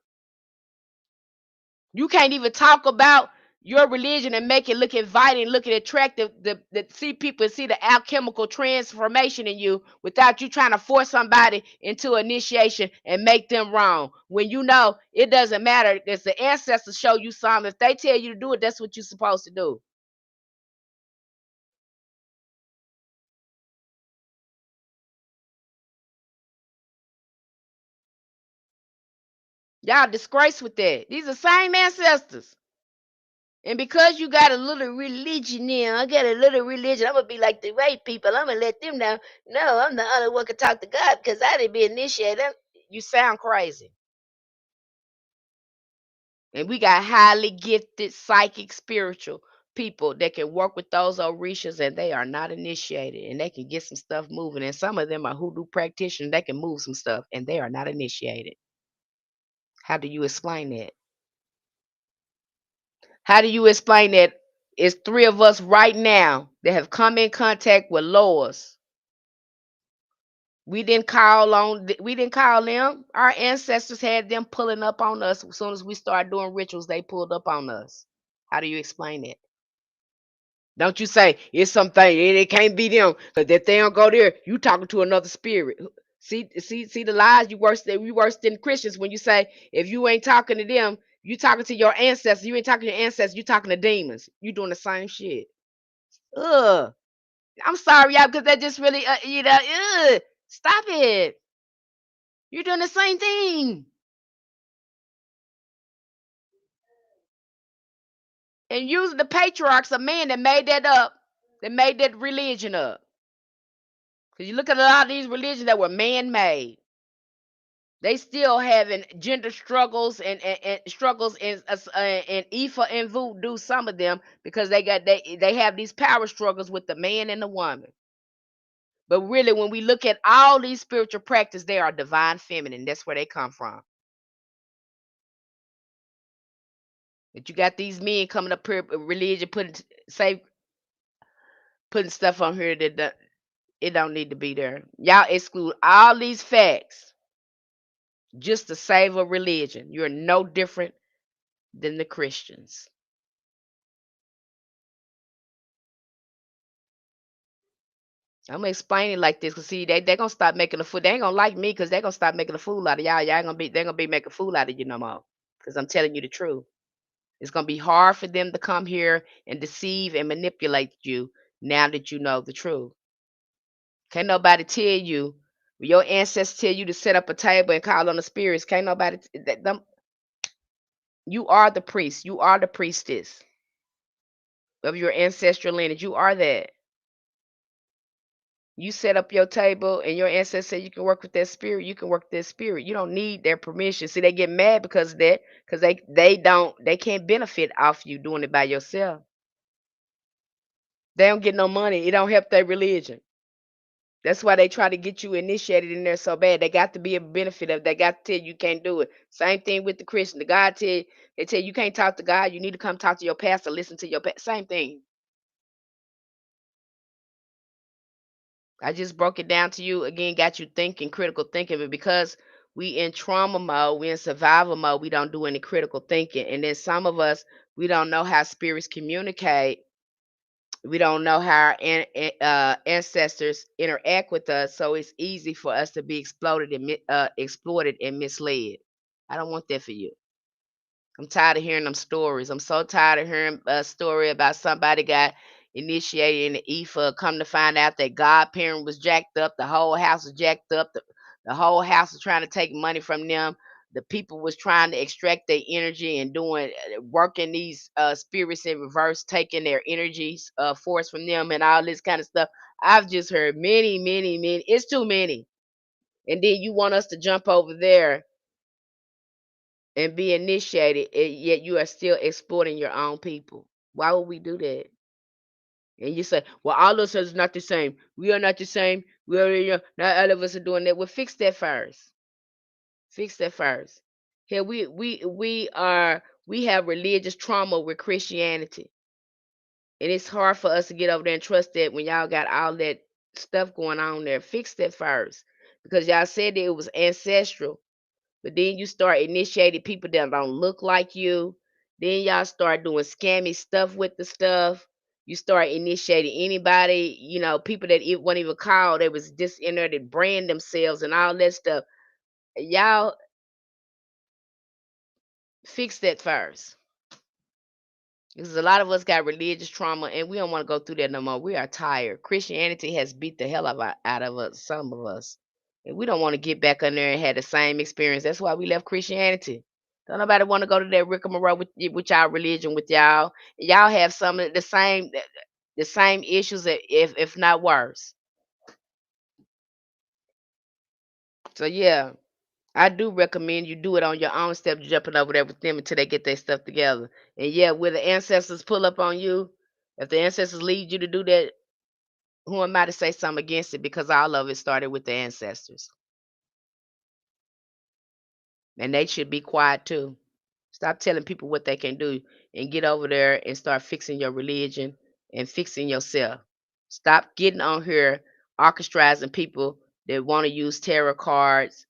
You can't even talk about your religion and make it look inviting, looking attractive. The see people see the alchemical transformation in you without you trying to force somebody into initiation and make them wrong. When you know it doesn't matter, it's the ancestors show you something. If they tell you to do it, that's what you're supposed to do. Y'all disgrace with that. These are same ancestors. And because you got a little religion now, I got a little religion, I'm gonna be like the white people. I'm gonna let them know. No, I'm the only one can talk to God because I didn't be initiated. You sound crazy. And we got highly gifted, psychic, spiritual people that can work with those Orishas and they are not initiated and they can get some stuff moving. And some of them are hoodoo practitioners, they can move some stuff and they are not initiated. How do you explain that? How do you explain that? It's three of us right now that have come in contact with lwas. We didn't call them. Our ancestors had them pulling up on us. As soon as we started doing rituals, they pulled up on us. How do you explain it? Don't you say it's something it can't be them because if they don't go there, you talking to another spirit. See the lies you worse than Christians when you say if you ain't talking to them, you talking to your ancestors. You ain't talking to your ancestors. You talking to demons. You doing the same shit. Ugh. I'm sorry, y'all, because that just really ugh. Stop it. You're doing the same thing. And using the patriarchs of men that made that up, that made that religion up. Because you look at a lot of these religions that were man-made, they still having gender struggles and struggles in Ifa and Voodoo. Some of them because they have these power struggles with the man and the woman. But really, when we look at all these spiritual practices, they are divine feminine. That's where they come from. But you got these men coming up here, religion, putting stuff on here that it don't need to be there. Y'all exclude all these facts just to save a religion. You're no different than the Christians. I'm gonna explain it like this, cause see, they gonna stop making a fool. They ain't gonna like me, cause they gonna stop making a fool out of y'all. Y'all gonna be They gonna be making a fool out of you no more. Cause I'm telling you the truth. It's gonna be hard for them to come here and deceive and manipulate you now that you know the truth. Can't nobody tell you. Your ancestors tell you to set up a table and call on the spirits. Can't nobody. You are the priest. You are the priestess of your ancestral lineage. You are that. You set up your table and your ancestors say you can work with that spirit, you can work with that spirit. You don't need their permission. See, they get mad because of that, because they can't benefit off you doing it by yourself. They don't get no money. It don't help their religion. That's why they try to get you initiated in there so bad. They got to be a benefit of. They got to tell you can't do it. Same thing with the Christian. The God they tell you can't talk to God. You need to come talk to your pastor. Listen to your pastor. Same thing. I just broke it down to you again, got you thinking, critical thinking, but because we in trauma mode, we in survival mode, we don't do any critical thinking. And then some of us, we don't know how spirits communicate. We don't know how our ancestors interact with us, so it's easy for us to be exploited and misled. I don't want that for you. I'm tired of hearing them stories. I'm so tired of hearing a story about somebody got initiated in the EFA. Come to find out that godparent was jacked up. The whole house was jacked up. The whole house was trying to take money from them. The people was trying to extract their energy and doing working these spirits in reverse, taking their energies force from them and all this kind of stuff. I've just heard many, many, many. It's too many. And then you want us to jump over there and be initiated, yet you are still exploiting your own people. Why would we do that? And you say, well, all of us is not the same. We are not the same. We are, not all of us are doing that. Well, fix that first. Fix that first. Here we have religious trauma with Christianity. And it's hard for us to get over there and trust that when y'all got all that stuff going on there. Fix that first. Because y'all said that it was ancestral. But then you start initiating people that don't look like you. Then y'all start doing scammy stuff with the stuff. You start initiating anybody, people that it wasn't even called. They was just in there to brand themselves and all that stuff. Y'all fix that first. Because a lot of us got religious trauma and we don't want to go through that no more. We are tired. Christianity has beat the hell out of us, some of us. And we don't want to get back in there and have the same experience. That's why we left Christianity. Don't nobody want to go to that rigmarole with y'all religion with y'all. Y'all have some of the same issues if not worse. So yeah, I do recommend you do it on your own instead of jumping over there with them until they get their stuff together. And yeah, will the ancestors pull up on you? If the ancestors lead you to do that, who am I to say something against it? Because all of it started with the ancestors. And they should be quiet too. Stop telling people what they can do and get over there and start fixing your religion and fixing yourself. Stop getting on here orchestrating people that want to use tarot cards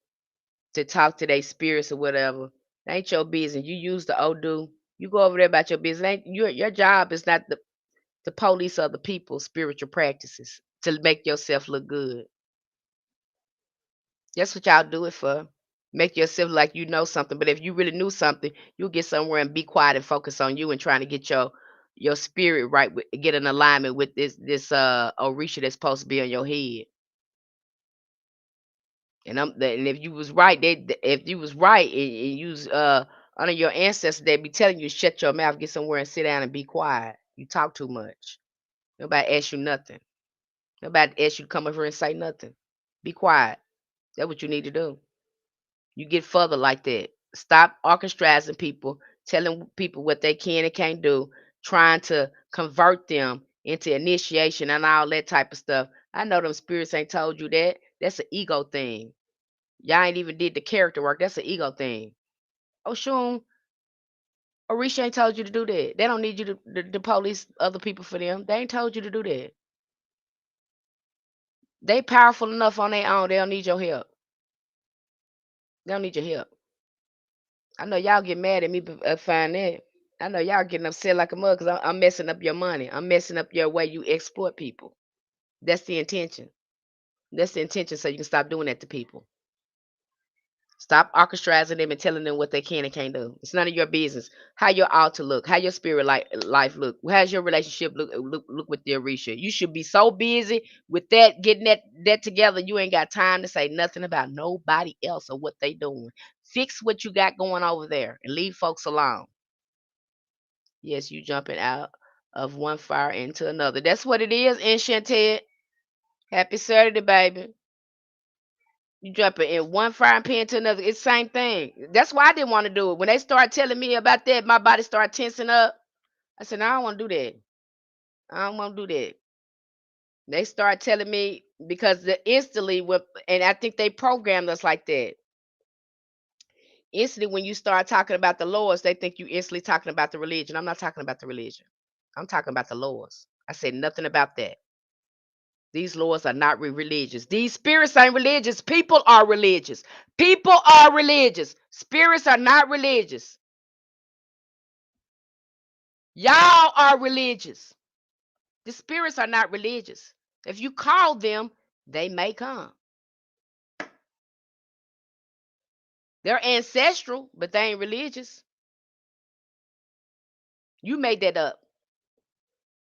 to talk to their spirits or whatever. That ain't your business. You use the Odoo. You go over there about your business. Your job is not the police other people's spiritual practices to make yourself look good. That's what y'all do it for. Make yourself like you know something. But if you really knew something, you'll get somewhere and be quiet and focus on you and trying to get your spirit right, get an alignment with this Orisha that's supposed to be on your head. And if you was right, if you was right and you was under your ancestors, they'd be telling you shut your mouth, get somewhere and sit down and be quiet. You talk too much. Nobody asks you nothing. Nobody asks you to come over here and say nothing. Be quiet. That's what you need to do. You get further like that. Stop orchestrating people, telling people what they can and can't do, trying to convert them into initiation and all that type of stuff. I know them spirits ain't told you that. That's an ego thing. Y'all ain't even did the character work. That's an ego thing. Oh, Shun, Orisha ain't told you to do that. They don't need you to police other people for them. They ain't told you to do that. They powerful enough on their own. They don't need your help. They don't need your help. I know y'all get mad at me find that. I know y'all getting upset like a mug because I'm messing up your money. I'm messing up your way you exploit people. That's the intention. That's the intention so you can stop doing that to people. Stop orchestrating them and telling them what they can and can't do. It's none of your business. How your altar look, how your spirit life look, how's your relationship look with the Orisha. You should be so busy with that, getting that together. You ain't got time to say nothing about nobody else or what they doing. Fix what you got going over there and leave folks alone. Yes, you jumping out of one fire into another. That's what it is, Enchanted. Happy Saturday, baby. You jumping in one frying pan to another. It's the same thing. That's why I didn't want to do it. When they started telling me about that, my body started tensing up. I said, no, I don't want to do that. I don't want to do that. They start telling me because instantly with, and I think they programmed us like that. Instantly, when you start talking about the laws, they think you instantly talking about the religion. I'm not talking about the religion. I'm talking about the laws. I said nothing about that. These laws are not religious. These spirits ain't religious. People are religious. People are religious. Spirits are not religious. Y'all are religious. The spirits are not religious. If you call them, they may come. They're ancestral, but they ain't religious. You made that up.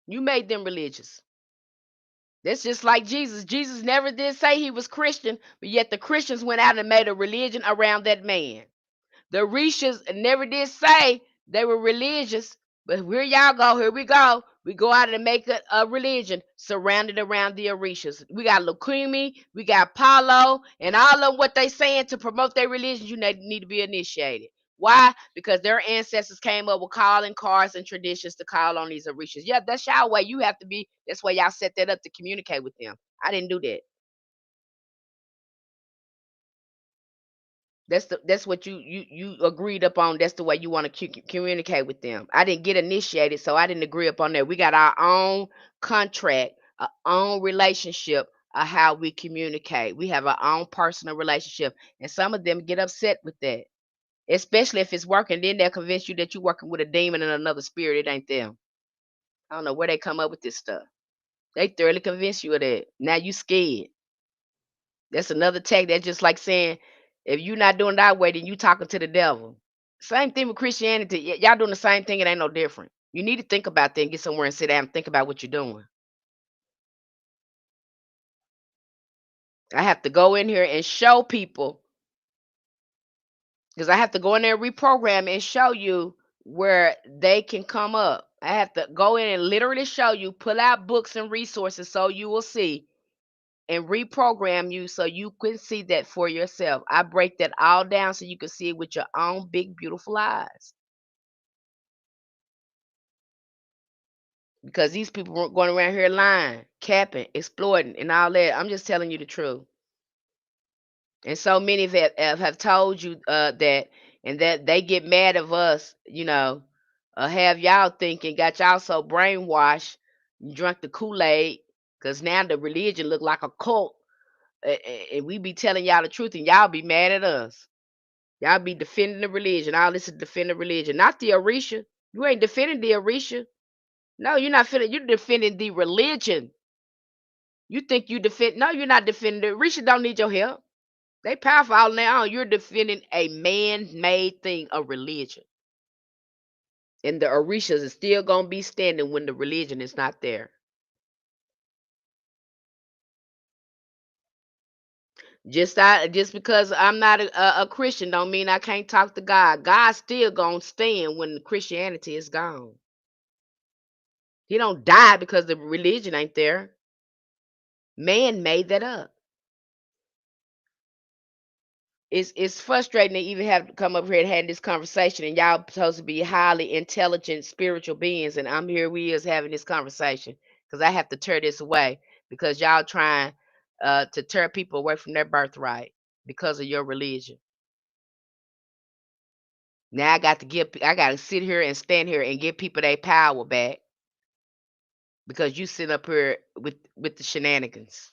You made them religious. That's just like Jesus. Jesus never did say he was Christian, but yet the Christians went out and made a religion around that man. The Orishas never did say they were religious, but here y'all go. Here we go. We go out and make a religion surrounded around the Orishas. We got Lukumi, we got Paulo, and all of what they saying to promote their religion. You need to be initiated. Why? Because their ancestors came up with calling cards and traditions to call on these Orishas. Yeah, that's y'all way. You have to be. That's why y'all set that up to communicate with them. I didn't do that. That's what you agreed upon. That's the way you want to communicate with them. I didn't get initiated, so I didn't agree upon that. We got our own contract, our own relationship of how we communicate. We have our own personal relationship, and some of them get upset with that, especially if it's working. Then they'll convince you that you're working with a demon and another spirit. It ain't them. I don't know where they come up with this stuff. They thoroughly convince you of that. Now you scared. That's another tag. That's just like saying, if you're not doing that way, then you talking to the devil. Same thing with Christianity. Y'all doing the same thing. It ain't no different. You need to think about that and get somewhere and sit down and think about what you're doing. I have to go in here and show people because I have to go in there and reprogram and show you where they can come up. I have to go in and literally show you, pull out books and resources so you will see and reprogram you so you can see that for yourself. I break that all down so you can see it with your own big, beautiful eyes. Because these people weren't going around here lying, capping, exploiting, and all that. I'm just telling you the truth. And so many that have told you that, and that they get mad of us, have y'all thinking, got y'all so brainwashed, drunk the Kool-Aid, because now the religion look like a cult, and we be telling y'all the truth, and y'all be mad at us. Y'all be defending the religion. All this is defending religion, not the Orisha. You ain't defending the Orisha. No, you're not defending. You're defending the religion. You think you defend? No, you're not defending. The Orisha don't need your help. They powerful all now. You're defending a man-made thing, a religion, and the Orishas is still gonna be standing when the religion is not there. Just because I'm not a Christian don't mean I can't talk to God. God's still gonna stand when Christianity is gone. He don't die because the religion ain't there. Man made that up. It's frustrating to even have to come up here and have this conversation, and y'all supposed to be highly intelligent spiritual beings, and I'm here we is having this conversation because I have to tear this away because y'all trying to tear people away from their birthright because of your religion. Now I got to sit here and stand here and give people their power back because you sit up here with the shenanigans.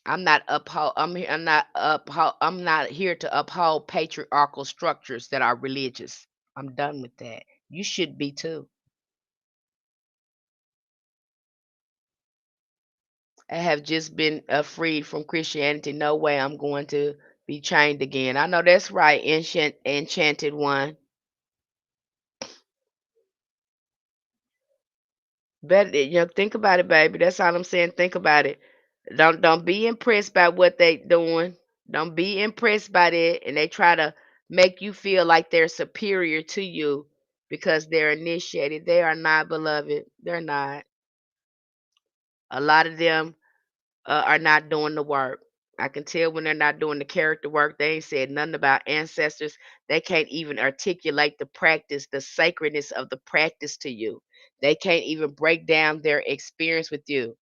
I'm not here to uphold patriarchal structures that are religious. I'm done with that. You should be too. I have just been freed from Christianity. No way I'm going to be chained again. I know that's right, enchanted one. But think about it, baby. That's all I'm saying. Think about it. Don't be impressed by what they doing. Don't be impressed by that, and they try to make you feel like they're superior to you because they're initiated. They are not, beloved. They're not. A lot of them are not doing the work. I can tell when they're not doing the character work. They ain't said nothing about ancestors. They can't even articulate the practice, the sacredness of the practice to you. They can't even break down their experience with you.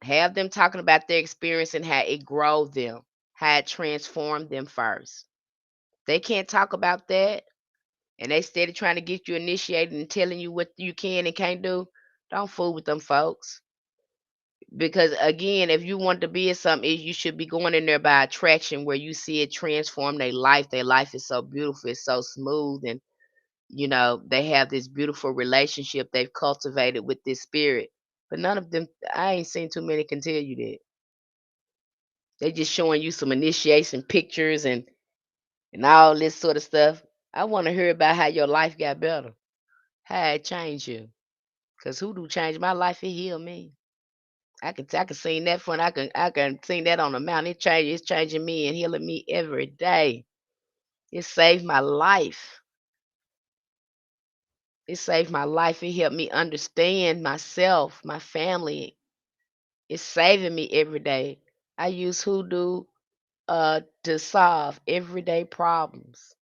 Have them talking about their experience and how it grow them, how it transformed them first. They can't talk about that, and they steady trying to get you initiated and telling you what you can and can't do. Don't fool with them folks. Because again, if you want to be at something, you should be going in there by attraction where you see it transform their life. Their life is so beautiful, it's so smooth, and they have this beautiful relationship they've cultivated with this spirit. But none of them, I ain't seen too many can tell you that. They just showing you some initiation pictures and all this sort of stuff. I want to hear about how your life got better, how it changed you. Cause Hoodoo changed my life. It healed me. I can sing that front. I can sing that on the mountain. It's changing me and healing me every day. It saved my life. It saved my life. It helped me understand myself, my family. It's saving me every day. I use Hoodoo to solve everyday problems.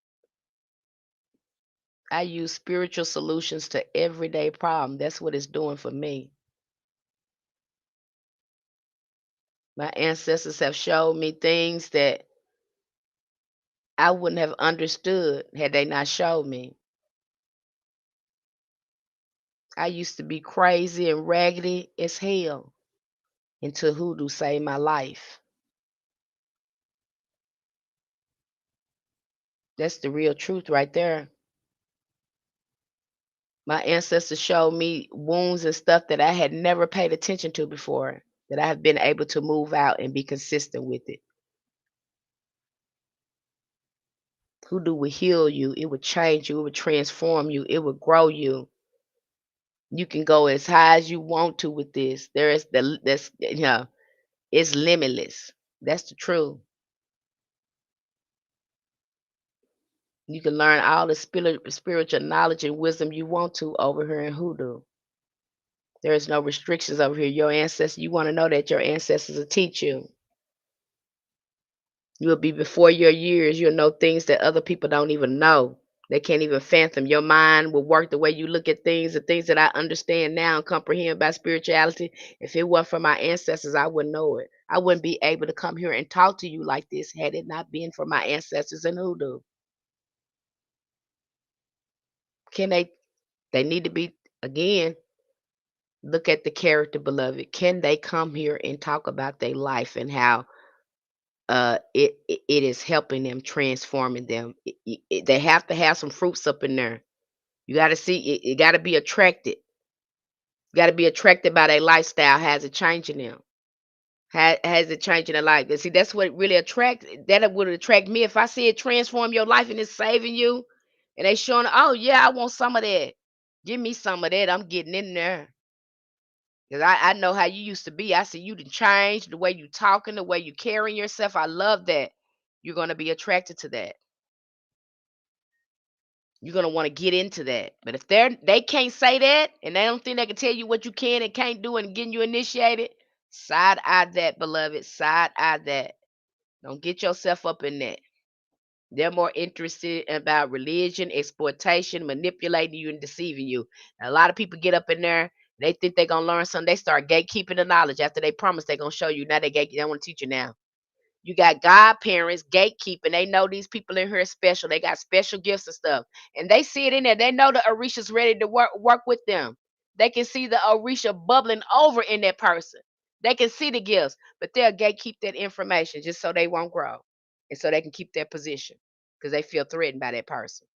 I use spiritual solutions to everyday problem. That's what it's doing for me. My ancestors have showed me things that I wouldn't have understood had they not showed me. I used to be crazy and raggedy as hell until Hoodoo saved my life. That's the real truth right there. My ancestors showed me wounds and stuff that I had never paid attention to before, that I have been able to move out and be consistent with it. Hoodoo would heal you, it would change you, it would transform you, it would grow you. You can go as high as you want to with this. There is the that's it's limitless. That's the truth. You can learn all the spiritual knowledge and wisdom you want to over here in Hoodoo. There is no restrictions over here. Your ancestors, you want to know that your ancestors will teach you. You'll be before your years. You'll know things that other people don't even know. They can't even fathom. Your mind will work the way you look at things, the things that I understand now and comprehend about spirituality. If it wasn't for my ancestors, I wouldn't know it. I wouldn't be able to come here and talk to you like this had it not been for my ancestors in Hoodoo. Can they need to be again, look at the character, beloved. Can they come here and talk about their life and how it is helping them, transforming them? They have to have some fruits up in there. You got to see it. You got to be attracted. You got to be attracted by their lifestyle. Has it changing them? Has it changing their life? And see, that's what really attract. That would attract me if I see it transform your life and it's saving you. And they showing, oh yeah, I want some of that. Give me some of that. I'm getting in there. 'Cause I know how you used to be. I see you done changed the way you talking, the way you carrying yourself. I love that. You're gonna be attracted to that. You're gonna want to get into that. But if they can't say that and they don't think they can tell you what you can and can't do and getting you initiated, side eye that, beloved. Side eye that. Don't get yourself up in that. They're more interested about religion, exploitation, manipulating you and deceiving you. And a lot of people get up in there, they think they're gonna learn something. They start gatekeeping the knowledge after they promise they're gonna show you. Now they want to teach you now. You got godparents gatekeeping. They know these people in here are special. They got special gifts and stuff. And they see it in there. They know the Orishas ready to work with them. They can see the Orisha bubbling over in that person. They can see the gifts, but they'll gatekeep that information just so they won't grow. And so they can keep their position because they feel threatened by that person.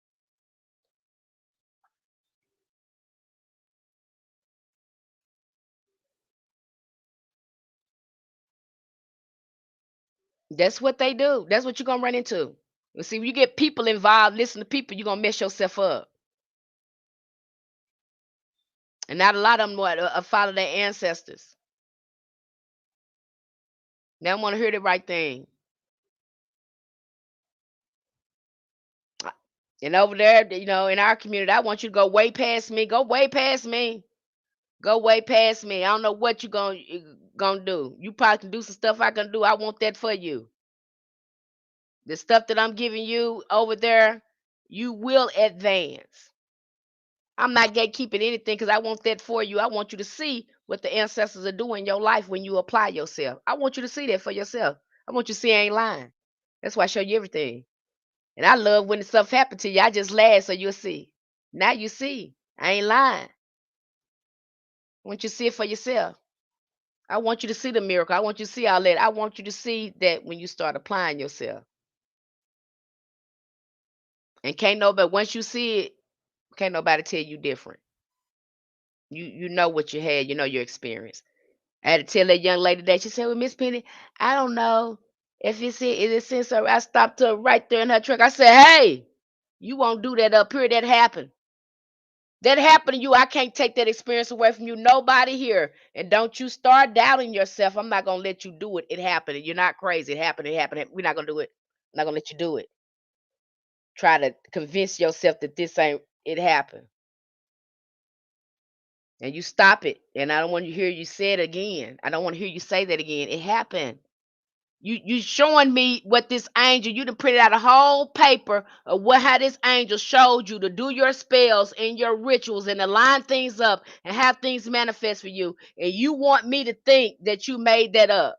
That's what they do. That's what you're gonna run into. You see, when you get people involved, listen to people, you're gonna mess yourself up. And not a lot of them follow their ancestors. They don't want to hear the right thing. And over there, in our community, I want you to go way past me. Go way past me. Go way past me. I don't know what you're gonna do. You probably can do some stuff I can do. I want that for you. The stuff that I'm giving you over there, you will advance. I'm not gatekeeping anything because I want that for you. I want you to see what the ancestors are doing in your life when you apply yourself. I want you to see that for yourself. I want you to see I ain't lying. That's why I show you everything. And I love when the stuff happen to you. I just laugh so you'll see. Now you see. I ain't lying. I want you to see it for yourself. I want you to see the miracle. I want you to see all that. I want you to see that when you start applying yourself. And can't nobody once you see it, can't nobody tell you different. You know what you had, you know your experience. I had to tell that young lady that she said, "Well, Miss Penny, I don't know if it's it is sense." I stopped her right there in her truck. I said, "Hey, you won't do that up here. That happened. That happened to you. I can't take that experience away from you. Nobody here. And don't you start doubting yourself. I'm not gonna let you do it. It happened. You're not crazy. It happened. It happened. We're not gonna do it. I'm not gonna let you do it. Try to convince yourself that this ain't it happened. And you stop it. And I don't want to hear you say it again. I don't want to hear you say that again. It happened. You showing me what this angel, you done printed out a whole paper of what how this angel showed you to do your spells and your rituals and to line things up and have things manifest for you. And you want me to think that you made that up.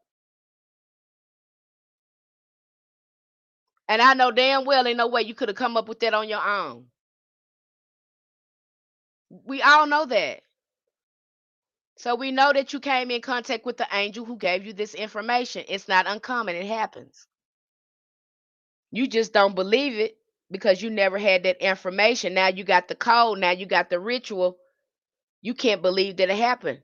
And I know damn well ain't no way you could have come up with that on your own. We all know that. So we know that you came in contact with the angel who gave you this information. It's not uncommon, it happens. You just don't believe it because you never had that information. Now you got the code, now you got the ritual. You can't believe that it happened.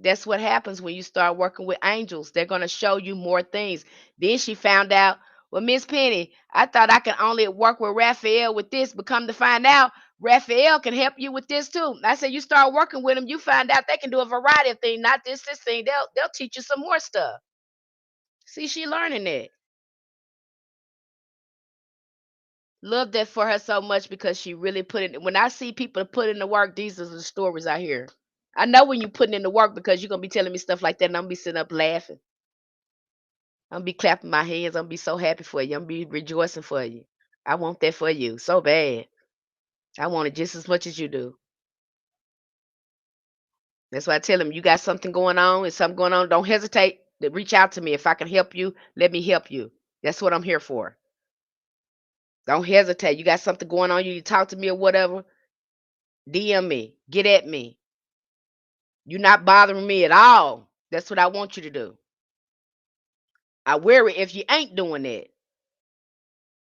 That's what happens when you start working with angels. They're going to show you more things. Then she found out, well, Miss Penny, I thought I could only work with Raphael with this, but come to find out, Raphael can help you with this too. I said, you start working with them, you find out they can do a variety of things, not this thing. They'll teach you some more stuff. See, she learning that. Love that for her so much because she really put it. When I see people put in the work, these are the stories I hear. I know when you putting in the work because you're gonna be telling me stuff like that, and I'm gonna be sitting up laughing. I'm gonna be clapping my hands. I'm gonna be so happy for you. I'm gonna be rejoicing for you. I want that for you so bad. I want it just as much as you do. That's why I tell them you got something going on. If something going on, don't hesitate to reach out to me. If I can help you, let me help you. That's what I'm here for. Don't hesitate. You got something going on, you need to talk to me or whatever, DM me. Get at me. You're not bothering me at all. That's what I want you to do. I worry if you ain't doing that.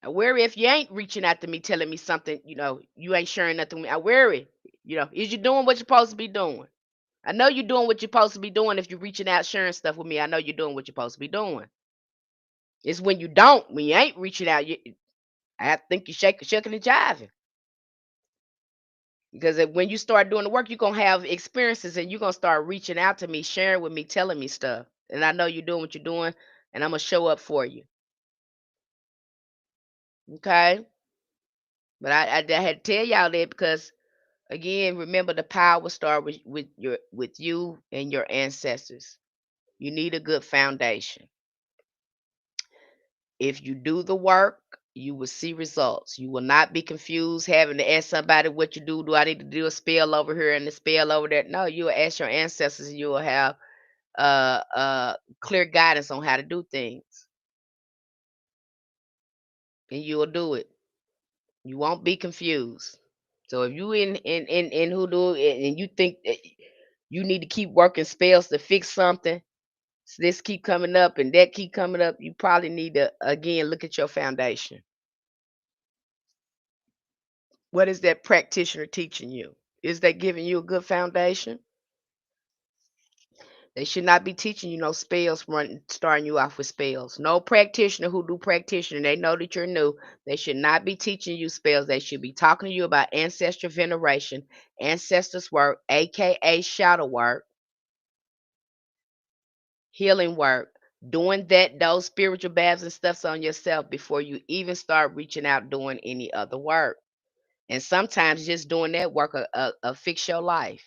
I worry if you ain't reaching out to me, telling me something, you ain't sharing nothing with me. I worry, is you doing what you're supposed to be doing? I know you're doing what you're supposed to be doing if you're reaching out, sharing stuff with me. I know you're doing what you're supposed to be doing. It's when you don't, when you ain't reaching out, I think you're shaking and jiving. Because when you start doing the work, you're gonna have experiences and you're gonna start reaching out to me, sharing with me, telling me stuff. And I know you're doing what you're doing, and I'm gonna show up for you. Okay. But I had to tell y'all that because again, remember the power start with you and your ancestors. You need a good foundation. If you do the work, you will see results. You will not be confused having to ask somebody what you do. Do I need to do a spell over here and a spell over there? No, you will ask your ancestors and you will have clear guidance on how to do things. And you will do it. You won't be confused. So if you in hoodoo and you think that you need to keep working spells to fix something, this keep coming up and that keep coming up, you probably need to again look at your foundation. What is that practitioner teaching you? Is they giving you a good foundation? They should not be teaching you no spells, starting you off with spells. No practitioner who do practitioner, they know that you're new. They should not be teaching you spells. They should be talking to you about ancestral veneration, ancestors work, aka shadow work, healing work, doing those spiritual baths and stuffs on yourself before you even start reaching out doing any other work. And sometimes just doing that work fix your life.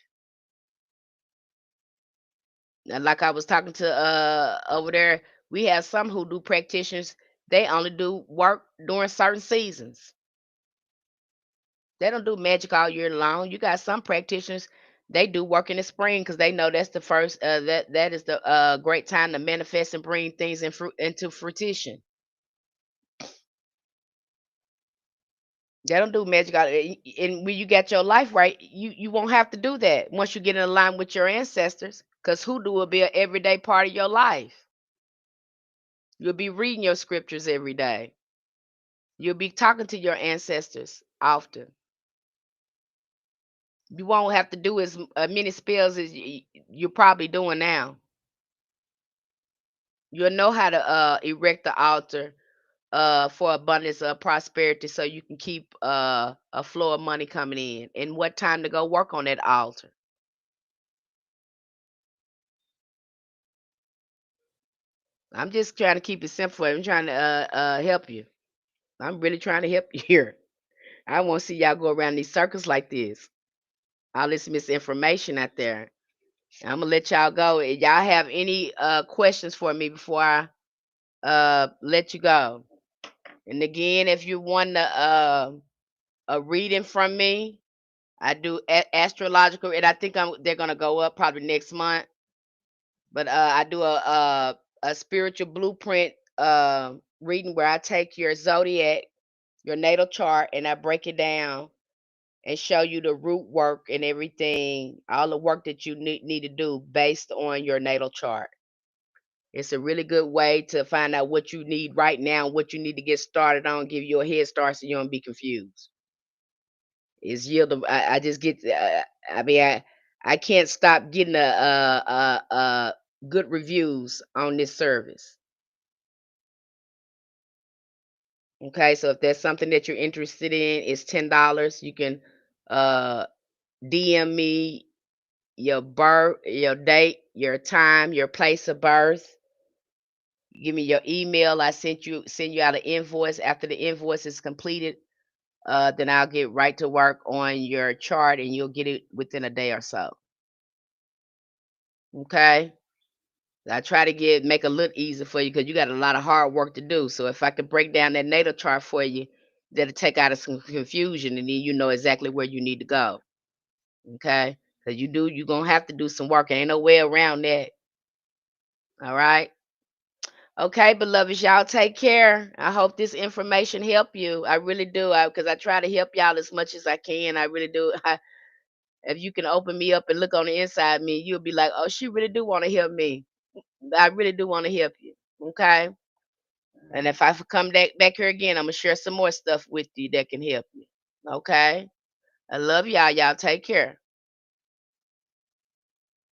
And like I was talking to over there, we have some who do practitioners. They only do work during certain seasons. They don't do magic all year long. You got some practitioners, they do work in the spring because they know that's the first that is the great time to manifest and bring things into fruition. They don't do magic all, and when you got your life right, you won't have to do that once you get in line with your ancestors. Because hoodoo will be an everyday part of your life. You'll be reading your scriptures every day. You'll be talking to your ancestors often. You won't have to do as many spells as you're probably doing now. You'll know how to erect the altar for abundance of prosperity so you can keep a flow of money coming in and what time to go work on that altar. I'm just trying to keep it simple. I'm trying to help you. I'm really trying to help you here. I want to see y'all go around these circles like this. All this misinformation out there. I'm gonna let y'all go. Y'all have any questions for me before I let you go? And again, if you want a reading from me, I do astrological, and I think they're gonna go up probably next month. But I do a spiritual blueprint reading where I take your zodiac, your natal chart, and I break it down and show you the root work and everything, all the work that you need to do based on your natal chart. It's a really good way to find out what you need right now, what you need to get started on, give you a head start so you don't be confused. Is yield. I just get. I mean, I can't stop getting good reviews on this service. Okay, so if there's something that you're interested in, it's $10. You can uh DM me your birth, your date, your time, your place of birth. Give me your email. Send you out an invoice. After the invoice is completed, then I'll get right to work on your chart and you'll get it within a day or so. Okay. I try to make a little easier for you because you got a lot of hard work to do. So if I could break down that natal chart for you, that'll take out of some confusion and then you know exactly where you need to go. Okay. Because you're gonna have to do some work. Ain't no way around that. All right. Okay, beloveds, y'all take care. I hope this information help you. I really do, because I try to help y'all as much as I can. I really do. If you can open me up and look on the inside of me, you'll be like, "Oh, she really do want to help me. I really do want to help you." Okay, and if I come back here again, I'm gonna share some more stuff with you that can help you. Okay, I love y'all. Y'all take care.